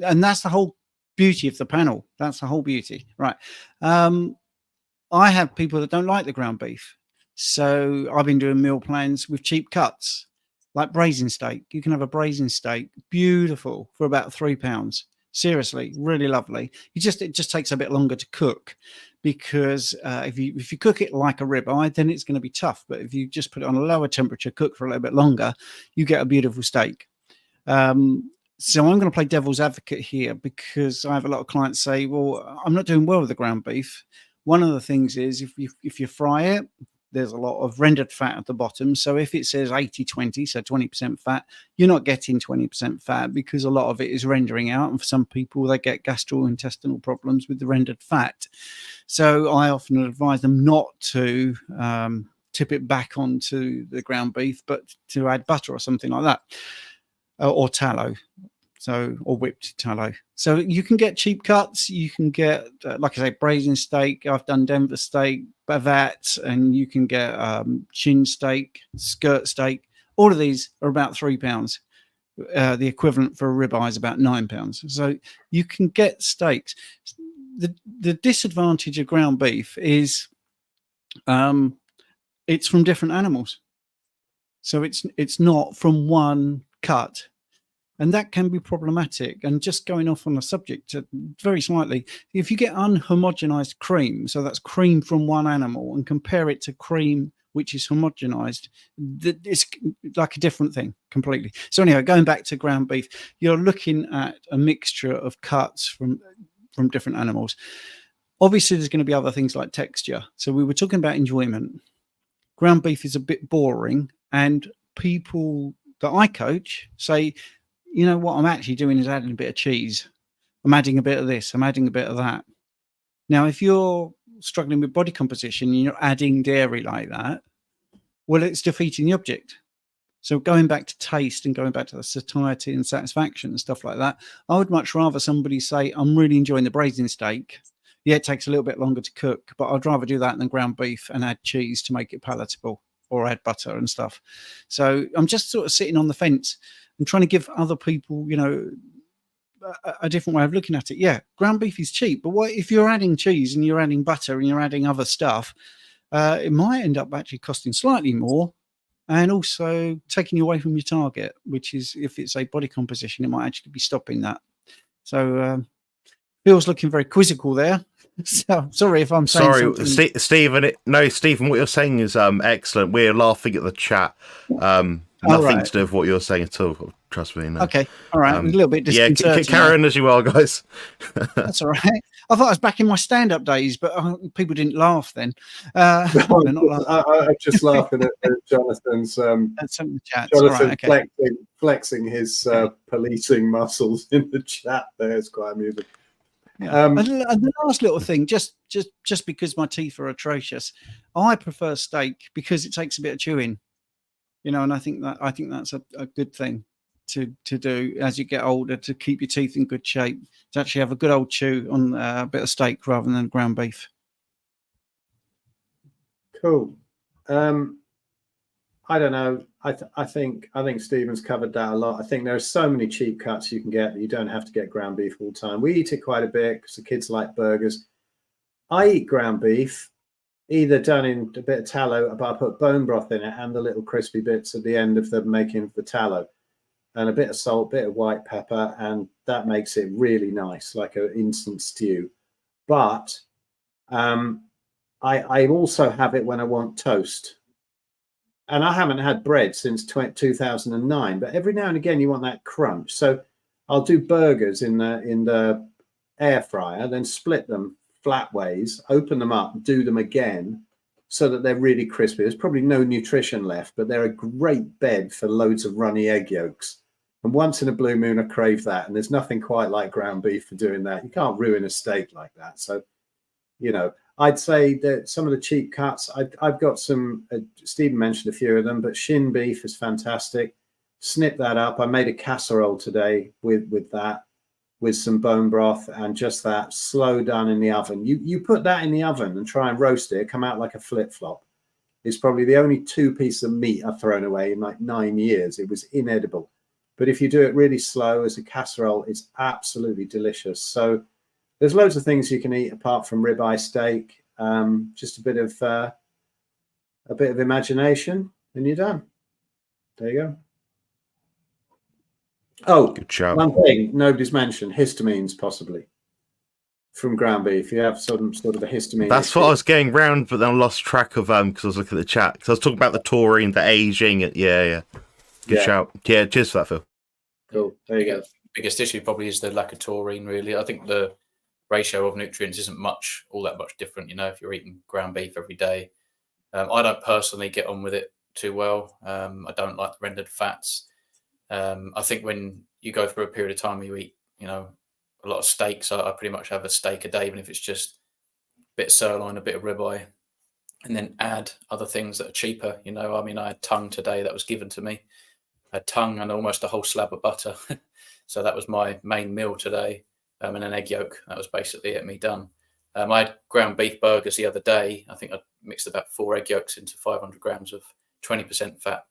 [SPEAKER 3] and that's the whole beauty of the panel. That's the whole beauty, right? I have people that don't like the ground beef, so I've been doing meal plans with cheap cuts, like braising steak. You can have a braising steak, beautiful, for about £3. Seriously, really lovely. It just takes a bit longer to cook, because if you cook it like a ribeye, then it's going to be tough. But if you just put it on a lower temperature, cook for a little bit longer, you get a beautiful steak. So I'm going to play devil's advocate here, because I have a lot of clients say, well, I'm not doing well with the ground beef. One of the things is if you fry it, there's a lot of rendered fat at the bottom. So if it says 80-20, so 20% fat, you're not getting 20% fat because a lot of it is rendering out. And for some people, they get gastrointestinal problems with the rendered fat. So I often advise them not to tip it back onto the ground beef, but to add butter or something like that, or tallow. So, or whipped tallow. So you can get cheap cuts. You can get, like I say, brazing steak. I've done Denver steak, bavette, and you can get chin steak, skirt steak. All of these are about £3. The equivalent for a ribeye is about £9. So you can get steaks. The disadvantage of ground beef is it's from different animals. So it's not from one cut. And that can be problematic. And just going off on the subject very slightly, if you get unhomogenized cream, so that's cream from one animal, and compare it to cream which is homogenized, it's like a different thing completely. So anyway, going back to ground beef, you're looking at a mixture of cuts from different animals. Obviously, there's going to be other things like texture. So we were talking about enjoyment. Ground beef is a bit boring, and people that I coach say, you know, what I'm actually doing is adding a bit of cheese. I'm adding a bit of this. I'm adding a bit of that. Now, if you're struggling with body composition and you're adding dairy like that, well, it's defeating the object. So going back to taste and going back to the satiety and satisfaction and stuff like that, I would much rather somebody say, I'm really enjoying the brazing steak. Yeah, it takes a little bit longer to cook, but I'd rather do that than ground beef and add cheese to make it palatable, or add butter and stuff. So I'm just sort of sitting on the fence and trying to give other people, you know, a different way of looking at it. Yeah, ground beef is cheap, but what if you're adding cheese and you're adding butter and you're adding other stuff? It might end up actually costing slightly more, and also taking you away from your target, which is, if it's a body composition, it might actually be stopping that. So Bill's looking very quizzical there. So sorry if I'm saying something.
[SPEAKER 1] Stephen. No, Stephen, what you're saying is excellent. We're laughing at the chat. Nothing to do with what you're saying at all. Trust me. No.
[SPEAKER 3] Okay, all right. A little bit disconcerting.
[SPEAKER 1] Yeah, carry on as you are, guys.
[SPEAKER 3] That's all right. I thought I was back in my stand-up days, but people didn't laugh then. They're not laughing.
[SPEAKER 2] I'm just laughing at Jonathan's.
[SPEAKER 3] That's in the chat.
[SPEAKER 2] Jonathan
[SPEAKER 3] Right, okay.
[SPEAKER 2] flexing his policing muscles in the chat. There, it's quite amusing.
[SPEAKER 3] Yeah. And the last little thing, just because my teeth are atrocious, I prefer steak because it takes a bit of chewing, you know, and I think that's a good thing to do as you get older, to keep your teeth in good shape, to actually have a good old chew on a bit of steak rather than ground beef.
[SPEAKER 2] Cool. I don't know. I think Stephen's covered that a lot. I think there are so many cheap cuts you can get that you don't have to get ground beef all the time. We eat it quite a bit because the kids like burgers. I eat ground beef either done in a bit of tallow, but I put bone broth in it and the little crispy bits at the end of the making of the tallow, and a bit of salt, bit of white pepper, and that makes it really nice, like an instant stew. But I also have it when I want toast. And I haven't had bread since 2009, but every now and again you want that crunch. So I'll do burgers in the air fryer, then split them flat ways, open them up, do them again so that they're really crispy. There's probably no nutrition left, but they're a great bed for loads of runny egg yolks. And once in a blue moon, I crave that. And there's nothing quite like ground beef for doing that. You can't ruin a steak like that. So, you know, I'd say that some of the cheap cuts, I've got some, Stephen mentioned a few of them, but shin beef is fantastic. Snip that up. I made a casserole today with that, with some bone broth and just that slow done in the oven. You put that in the oven and try and roast it, come out like a flip-flop. It's probably the only 2 pieces of meat I've thrown away in like 9 years. It was inedible. But if you do it really slow as a casserole, it's absolutely delicious. So there's loads of things you can eat apart from ribeye steak. Just a bit of imagination, and you're done. There you go. Oh,
[SPEAKER 1] good job.
[SPEAKER 2] One thing nobody's mentioned: histamines, possibly from ground beef. You have some sort of a histamine.
[SPEAKER 1] That's what I was getting round, but then I lost track of because I was looking at the chat. Because I was talking about the taurine, the aging. Yeah. Good shout. Yeah, cheers for that, Phil.
[SPEAKER 2] Cool. There you go.
[SPEAKER 4] Biggest issue probably is the lack of taurine. Really, I think the ratio of nutrients isn't all that much different. You know, if you're eating ground beef every day, I don't personally get on with it too well. I don't like the rendered fats. I think when you go through a period of time where you eat, you know, a lot of steaks, I pretty much have a steak a day, even if it's just a bit of sirloin, a bit of ribeye, and then add other things that are cheaper. You know, I mean, I had tongue today that was given to me. I had tongue and almost a whole slab of butter. So that was my main meal today, and an egg yolk. That was basically it, me done. I had ground beef burgers the other day. I think I mixed about 4 egg yolks into 500 grams of 20% fat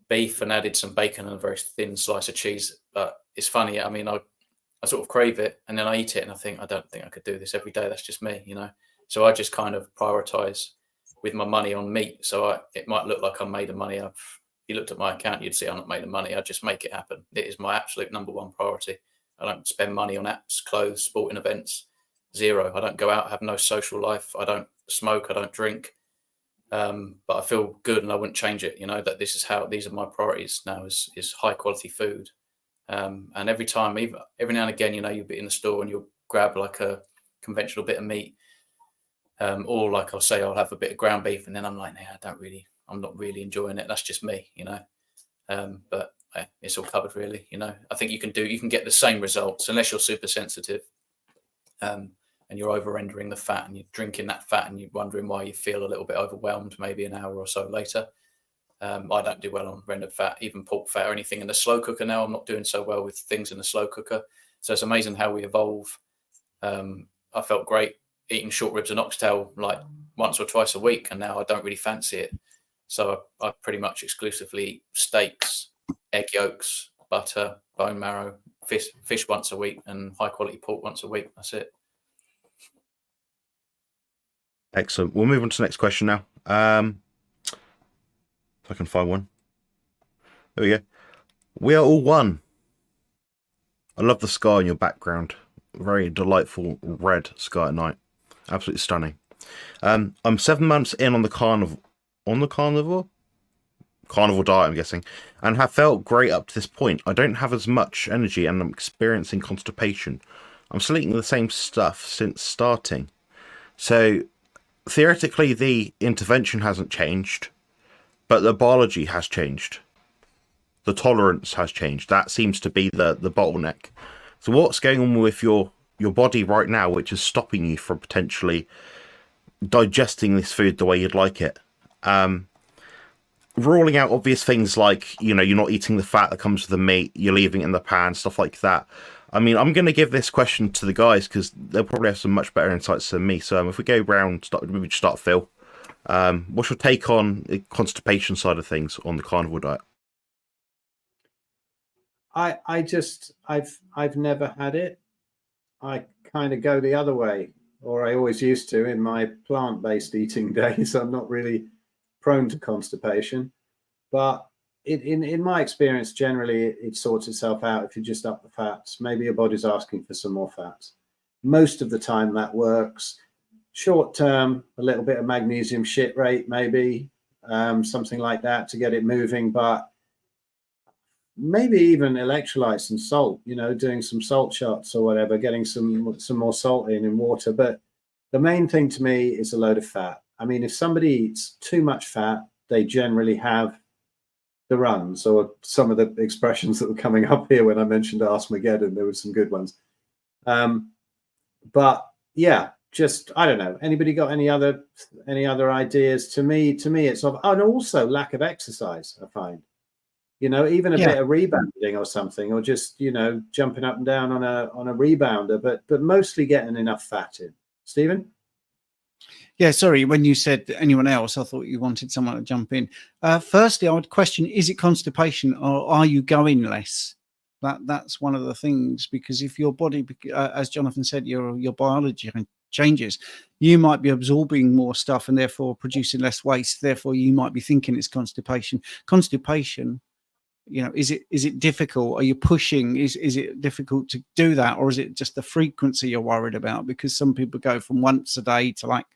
[SPEAKER 4] beef and added some bacon and a very thin slice of cheese. But it's funny. I mean, I sort of crave it and then I eat it and I think, I don't think I could do this every day. That's just me, you know. So I just kind of prioritize with my money on meat. So it might look like I'm made of money. If you looked at my account, you'd see I'm not made of money. I just make it happen. It is my absolute #1 priority. I don't spend money on apps, clothes, sporting events. Zero. I don't go out, have no social life. I don't smoke. I don't drink. But I feel good and I wouldn't change it. You know, that these are my priorities now is high quality food. And every time, every now and again, you know, you'll be in the store and you'll grab like a conventional bit of meat. Or like I'll say, I'll have a bit of ground beef and then I'm like, I'm not really enjoying it. That's just me, you know. But it's all covered really, you know. I think you can get the same results unless you're super sensitive. And you're over rendering the fat and you're drinking that fat and you're wondering why you feel a little bit overwhelmed maybe an hour or so later. I don't do well on rendered fat, even pork fat or anything in the slow cooker now. I'm not doing so well with things in the slow cooker. So it's amazing how we evolve. I felt great eating short ribs and oxtail like once or twice a week, and now I don't really fancy it. So I pretty much exclusively eat steaks, egg yolks, butter, bone marrow, fish once a week, and high quality pork once a week. That's it.
[SPEAKER 1] Excellent. We'll move on to the next question now. If I can find one. There we go. We are all one. I love the sky in your background. Very delightful red sky at night. Absolutely stunning. I'm 7 months in on the carnivore diet, I'm guessing, and have felt great up to this point. I don't have as much energy and I'm experiencing constipation. I'm still eating the same stuff since starting. So theoretically, the intervention hasn't changed, but the biology has changed. The tolerance has changed. That seems to be the bottleneck. So what's going on with your body right now, which is stopping you from potentially digesting this food the way you'd like it? Ruling out obvious things like, you know, you're not eating the fat that comes with the meat, you're leaving it in the pan, stuff like that. I mean, I'm going to give this question to the guys because they'll probably have some much better insights than me. So if we go round, maybe just start Phil. What's your take on the constipation side of things on the carnivore diet?
[SPEAKER 2] I've never had it. I kind of go the other way, or I always used to in my plant-based eating days. I'm not really prone to constipation, but in my experience, generally it sorts itself out if you just up the fats. Maybe your body's asking for some more fats. Most of the time that works. Short term, a little bit of magnesium shit rate, maybe something like that to get it moving, but maybe even electrolytes and salt, you know, doing some salt shots or whatever, getting some more salt in water. But the main thing to me is a load of fat. I mean, if somebody eats too much fat, they generally have the runs, or some of the expressions that were coming up here when I mentioned Armageddon, there were some good ones. But yeah, just, I don't know. Anybody got any other ideas? To me, it's of, and also lack of exercise, I find. You know, even a bit of rebounding or something, or just, you know, jumping up and down on a rebounder, but mostly getting enough fat in. Stephen?
[SPEAKER 3] Yeah, sorry, when you said anyone else, I thought you wanted someone to jump in. Firstly, I would question, is it constipation or are you going less? That's one of the things, because if your body, as Jonathan said, your biology changes, you might be absorbing more stuff and therefore producing less waste. Therefore, you might be thinking it's constipation. Constipation, you know, is it difficult? Are you pushing? Is it difficult to do that, or is it just the frequency you're worried about? Because some people go from once a day to like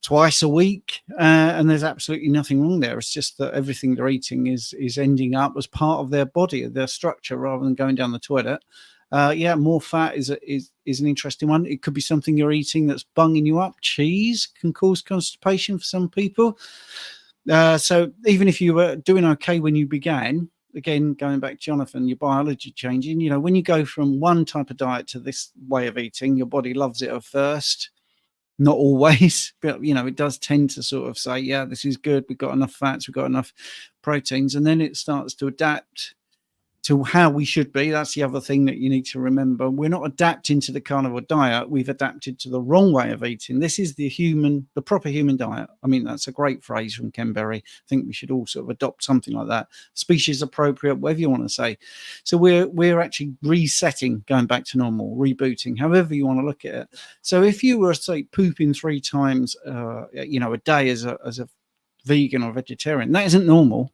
[SPEAKER 3] twice a week, and there's absolutely nothing wrong there. It's just that everything they're eating is ending up as part of their body, their structure, rather than going down the toilet Yeah, more fat is an interesting one. It could be something you're eating that's bunging you up. Cheese can cause constipation for some people. So even if you were doing okay when you began, again, going back to Jonathan, your biology changing, you know, when you go from one type of diet to this way of eating, your body loves it at first. Not always, but, you know, it does tend to sort of say, yeah, this is good. We've got enough fats, we've got enough proteins. And then it starts to adapt to how we should be. That's the other thing that you need to remember. We're not adapting to the carnivore diet. We've adapted to the wrong way of eating. This is the proper human diet. I mean, that's a great phrase from Ken Berry. I think we should all sort of adopt something like that. Species appropriate, whatever you want to say. So we're actually resetting, going back to normal, rebooting, however you want to look at it. So if you were, say, pooping 3 times, you know, a day as a vegan or vegetarian, that isn't normal.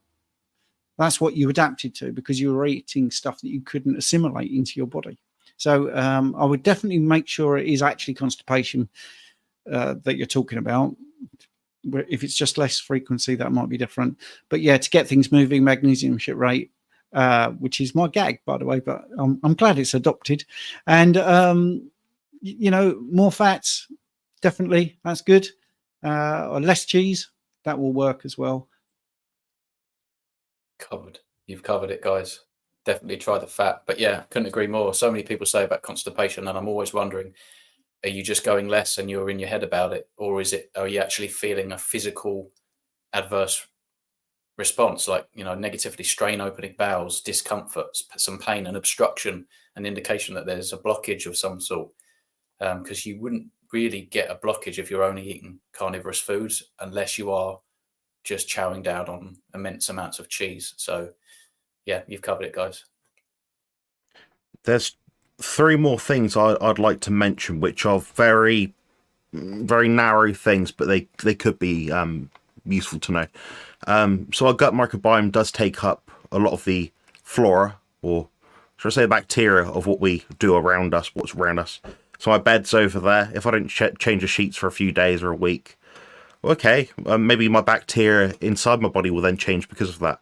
[SPEAKER 3] That's what you adapted to because you were eating stuff that you couldn't assimilate into your body. So I would definitely make sure it is actually constipation that you're talking about. If it's just less frequency, that might be different. But yeah, to get things moving, magnesium citrate, which is my gag, by the way, but I'm glad it's adopted. And, you know, more fats, definitely, that's good. Or less cheese, that will work as well.
[SPEAKER 4] Covered. You've covered it, guys. Definitely try the fat. But yeah, couldn't agree more. So many people say about constipation, and I'm always wondering, are you just going less and you're in your head about it, or are you actually feeling a physical adverse response, like, you know, negatively strain opening bowels, discomfort, some pain and obstruction, an indication that there's a blockage of some sort? Because you wouldn't really get a blockage if you're only eating carnivorous foods unless you are just chowing down on immense amounts of cheese. So yeah, you've covered it, guys.
[SPEAKER 1] There's 3 more things I'd like to mention, which are very, very narrow things, but they could be useful to know. So our gut microbiome does take up a lot of the flora, or should I say bacteria, of what we do around us, what's around us. So my bed's over there. If I don't change the sheets for a few days or a week, okay, maybe my bacteria inside my body will then change because of that.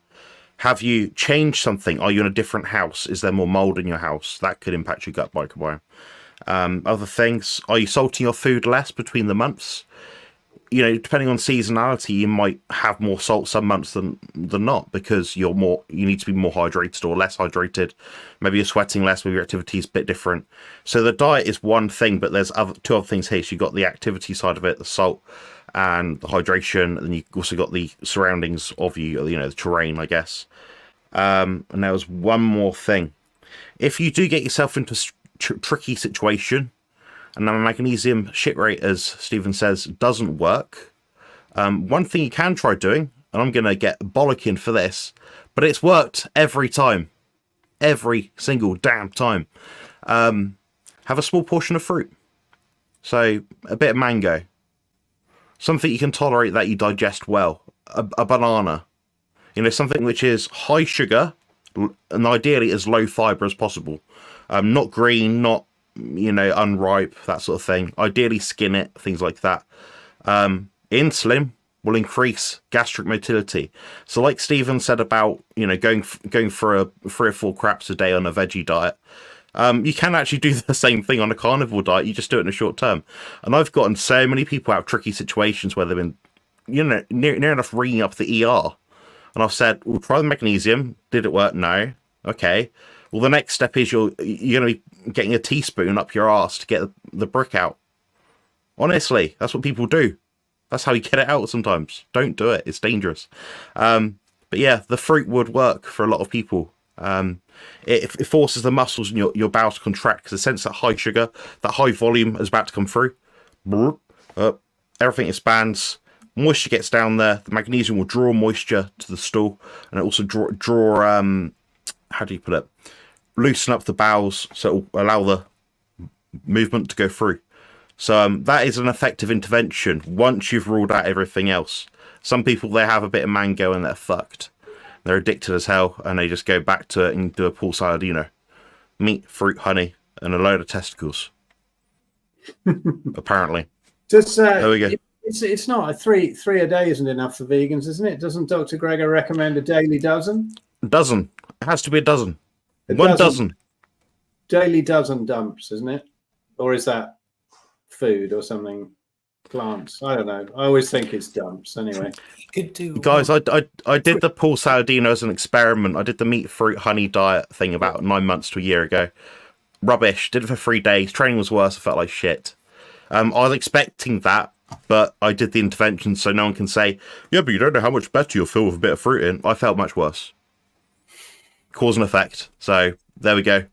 [SPEAKER 1] Have you changed something? Are you in a different house? Is there more mold in your house? That could impact your gut microbiome. Other things, are you salting your food less between the months? You know, depending on seasonality, you might have more salt some months than not, because you need to be more hydrated or less hydrated. Maybe you're sweating less, maybe your activity is a bit different. So the diet is one thing, but there's 2 other things here. So you've got the activity side of it, the salt and the hydration, and you've also got the surroundings of you know, the terrain, I guess. And there was one more thing. If you do get yourself into a tricky situation, and the magnesium citrate, as Stephen says, doesn't work, one thing you can try doing, and I'm going to get bollocking for this, but it's worked every time. Every single damn time. Have a small portion of fruit. So, a bit of mango. Something you can tolerate that you digest well. A banana. You know, something which is high sugar, and ideally as low fiber as possible. Not green, not, you know, unripe, that sort of thing. Ideally skin it, things like that. Insulin will increase gastric motility. So like Stephen said about, you know, going for a 3 or 4 craps a day on a veggie diet, you can actually do the same thing on a carnivore diet. You just do it in a short term. And I've gotten so many people out of tricky situations where they've been, you know, near enough ringing up the ER. And I've said, well, try the magnesium. Did it work? No. Okay. Well, the next step is you're going to be getting a teaspoon up your arse to get the brick out. Honestly, that's what people do. That's how you get it out sometimes. Don't do it. It's dangerous. But yeah, the fruit would work for a lot of people. It forces the muscles in your bowels to contract, because the sense that high sugar, that high volume is about to come through. Everything expands. Moisture gets down there. The magnesium will draw moisture to the stool, and it also draw how do you put it? Loosen up the bowels, so it will allow the movement to go through. So that is an effective intervention once you've ruled out everything else. Some people, they have a bit of mango and they're fucked. They're addicted as hell, and they just go back to it and do a poolside, you know, meat, fruit, honey, and a load of testicles. Apparently.
[SPEAKER 2] Just,
[SPEAKER 1] there we go.
[SPEAKER 2] It's not a three a day isn't enough for vegans, isn't it? Doesn't Dr. Greger recommend a daily dozen?
[SPEAKER 1] Dozen. It has to be a dozen. One dozen.
[SPEAKER 2] daily dozen dumps, isn't it? Or is that food or something? Plants? I don't know. I always think it's dumps. Anyway,
[SPEAKER 4] Could do
[SPEAKER 1] Guys, I did the Paul Saladino as an experiment. I did the meat, fruit, honey diet thing about 9 months to a year ago. Rubbish. Did it for 3 days. Training was worse. I felt like shit. I was expecting that, but I did the intervention so no one can say, yeah, but you don't know how much better you'll feel with a bit of fruit in. I felt much worse. Cause and effect. So there we go.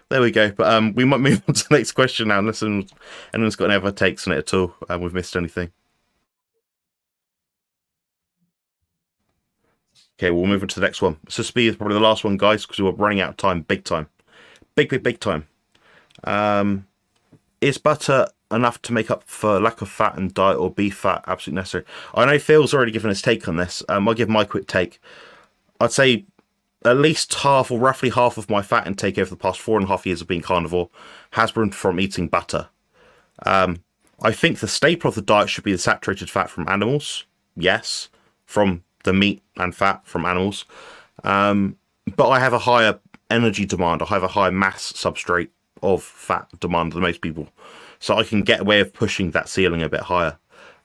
[SPEAKER 1] There we go. But we might move on to the next question now, unless anyone's got any other takes on it at all, and we've missed anything. Okay, we'll move on to the next one. So speed is probably the last one, guys, because we're running out of time, big time. Big time. Is butter enough to make up for lack of fat in diet, or beef fat absolutely necessary? I know Phil's already given his take on this. I'll give my quick take. I'd say at least half, or roughly half, of my fat intake over the past 4.5 years of being carnivore has been from eating butter. I think the staple of the diet should be the saturated fat from animals. Yes, from the meat and fat from animals. But I have a higher energy demand. I have a higher mass substrate of fat demand than most people. So I can get away with pushing that ceiling a bit higher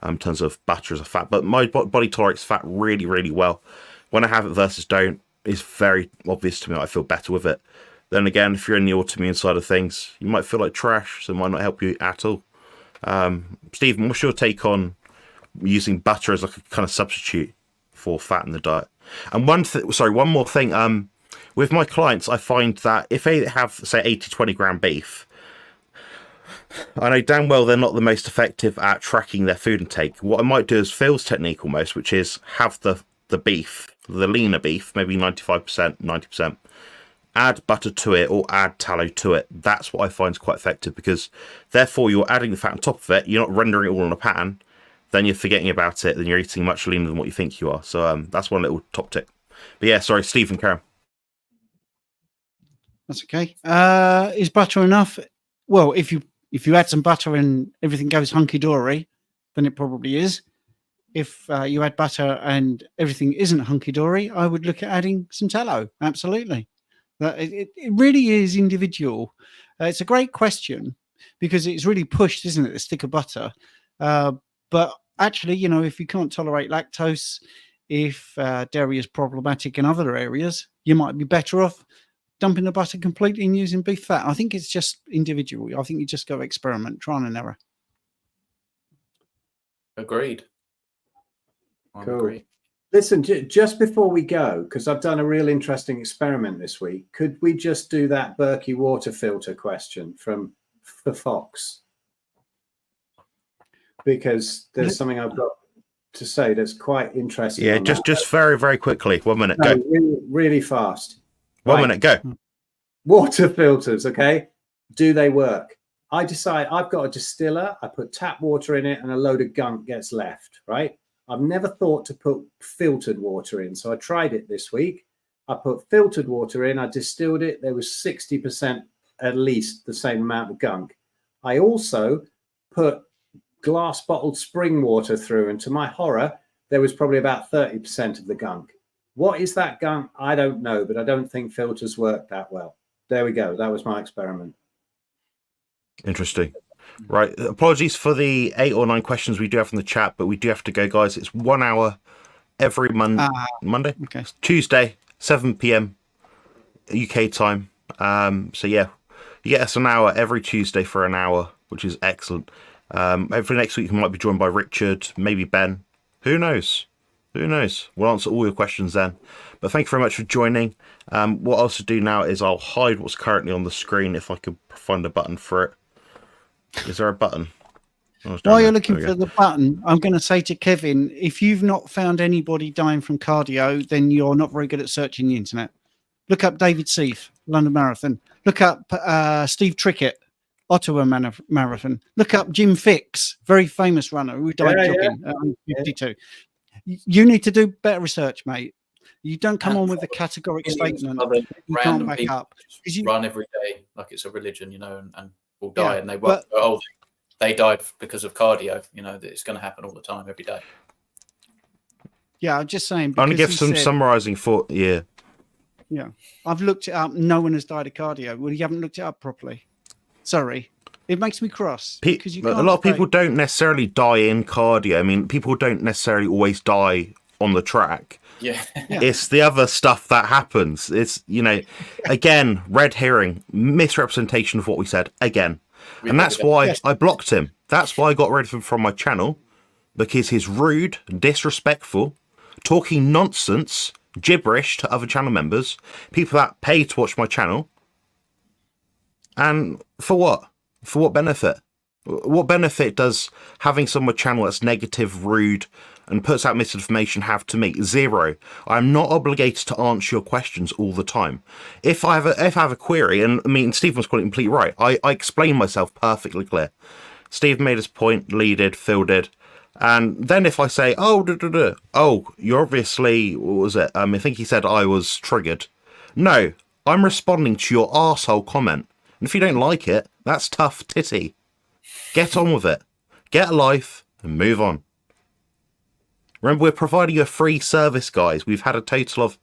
[SPEAKER 1] in terms of butter as a fat. But my body tolerates fat really, really well. When I have it versus don't, it's very obvious to me. I feel better with it. Then again, if you're in the autoimmune side of things, you might feel like trash, so it might not help you at all. Stephen, what's your take on using butter as like a kind of substitute for fat in the diet? And one more thing. With my clients, I find that if they have, say, 80-20 gram beef, I know damn well they're not the most effective at tracking their food intake. What I might do is Phil's technique almost, which is have the beef, the leaner beef, maybe 95%, 90%, add butter to it or add tallow to it. That's what I find is quite effective, because therefore you're adding the fat on top of it, you're not rendering it all in a pan, then you're forgetting about it, then you're eating much leaner than what you think you are. So that's one little top tip. But yeah, sorry, Stephen, Karen.
[SPEAKER 3] That's okay. Is butter enough? Well, if you add some butter and everything goes hunky-dory, then it probably is. If you add butter and everything isn't hunky-dory, I would look at adding some tallow. Absolutely. It really is individual. It's a great question because it's really pushed, isn't it, the stick of butter? But actually, you know, if you can't tolerate lactose, if dairy is problematic in other areas, you might be better off dumping the butter completely and using beef fat. I think it's just individual. I think you just got to experiment, trial and error.
[SPEAKER 4] Agreed.
[SPEAKER 2] Cool.
[SPEAKER 4] Agree.
[SPEAKER 2] Listen, just before we go, because I've done a real interesting experiment this week, could we just do that Berkey water filter question from the Fox? Because there's something I've got to say that's quite interesting.
[SPEAKER 1] Yeah, just very, very quickly. 1 minute, go.
[SPEAKER 2] Really, really fast.
[SPEAKER 1] 1 minute, go.
[SPEAKER 2] Water filters, okay? Do they work? I decide I've got a distiller, I put tap water in it, and a load of gunk gets left, right? I've never thought to put filtered water in, so I tried it this week. I put filtered water in, I distilled it, there was 60% at least the same amount of gunk. I also put glass bottled spring water through, and to my horror, there was probably about 30% of the gunk. What is that gunk? I don't know, but I don't think filters work that well. There we go. That was my experiment.
[SPEAKER 1] Interesting. Right. Apologies for the 8 or 9 questions we do have in the chat, but we do have to go, guys. It's 1 hour every Monday,
[SPEAKER 3] Okay.
[SPEAKER 1] Tuesday, 7 p.m. UK time. So yeah, you get us an hour every Tuesday for an hour, which is excellent. Every next week we might be joined by Richard, maybe Ben. Who knows? Who knows? We'll answer all your questions then. But thank you very much for joining. What I'll also do now is I'll hide what's currently on the screen if I could find a button for it. Is there a button?
[SPEAKER 3] While you're looking for the button, I'm going to say to Kevin, if you've not found anybody dying from cardio, then you're not very good at searching the internet. Look up David Seif, London Marathon. Look up Steve Trickett, Ottawa Marathon. Look up Jim Fix, very famous runner who died jogging at 52. You need to do better research, mate. You don't come on with a categorical statement you can't back up.
[SPEAKER 4] You run every day like it's a religion, you know, and will die, and they won't. They died because of cardio. You know, that it's going to happen all the time, every day.
[SPEAKER 3] Yeah, I'm just saying.
[SPEAKER 1] I'm going to give some summarising thought. Yeah.
[SPEAKER 3] Yeah, I've looked it up. No one has died of cardio. Well, you haven't looked it up properly. Sorry, it makes me cross because you can't
[SPEAKER 1] a lot of people
[SPEAKER 3] debate.
[SPEAKER 1] don't necessarily die in cardio. I mean, people don't necessarily always die on the track.
[SPEAKER 4] Yeah.
[SPEAKER 3] Yeah.
[SPEAKER 1] It's the other stuff that happens. It's, you know, again, red herring, misrepresentation of what we said again. And that's why
[SPEAKER 3] Yes.
[SPEAKER 1] I blocked him. That's why I got rid of him from my channel, because he's rude, disrespectful, talking nonsense, gibberish to other channel members, people that pay to watch my channel. And for what? For what benefit? What benefit does having someone channel that's negative, rude, and puts out misinformation have to me? Zero. I'm not obligated to answer your questions all the time. If I have a query, and I mean, Stephen was quite completely right. I explain myself perfectly clear. Steve made his point, leaded, fielded. And then if I say, oh, you're obviously, what was it? I think he said I was triggered. No, I'm responding to your arsehole comment. And if you don't like it, that's tough titty. Get on with it. Get a life and move on. Remember, we're providing a free service, guys. We've had a total of,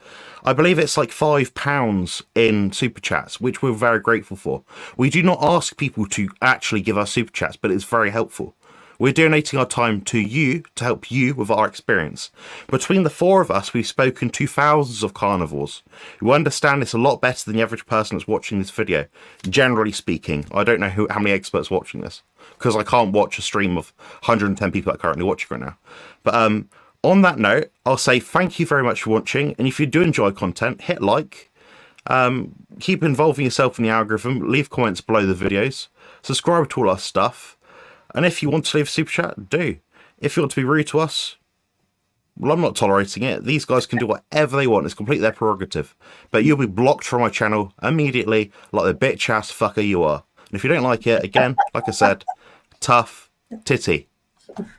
[SPEAKER 1] I believe it's like £5 in super chats, which we're very grateful for. We do not ask people to actually give us super chats, but it's very helpful. We're donating our time to you to help you with our experience. Between the four of us, we've spoken to thousands of carnivores who understand this a lot better than the average person that's watching this video. Generally speaking, I don't know how many experts are watching this, because I can't watch a stream of 110 people that are currently watching right now. But on that note, I'll say thank you very much for watching. And if you do enjoy content, hit like. Keep involving yourself in the algorithm. Leave comments below the videos. Subscribe to all our stuff. And if you want to leave a super chat, do. If you want to be rude to us, well, I'm not tolerating it. These guys can do whatever they want. It's completely their prerogative. But you'll be blocked from my channel immediately, like the bitch-ass fucker you are. And if you don't like it, again, like I said, tough titty.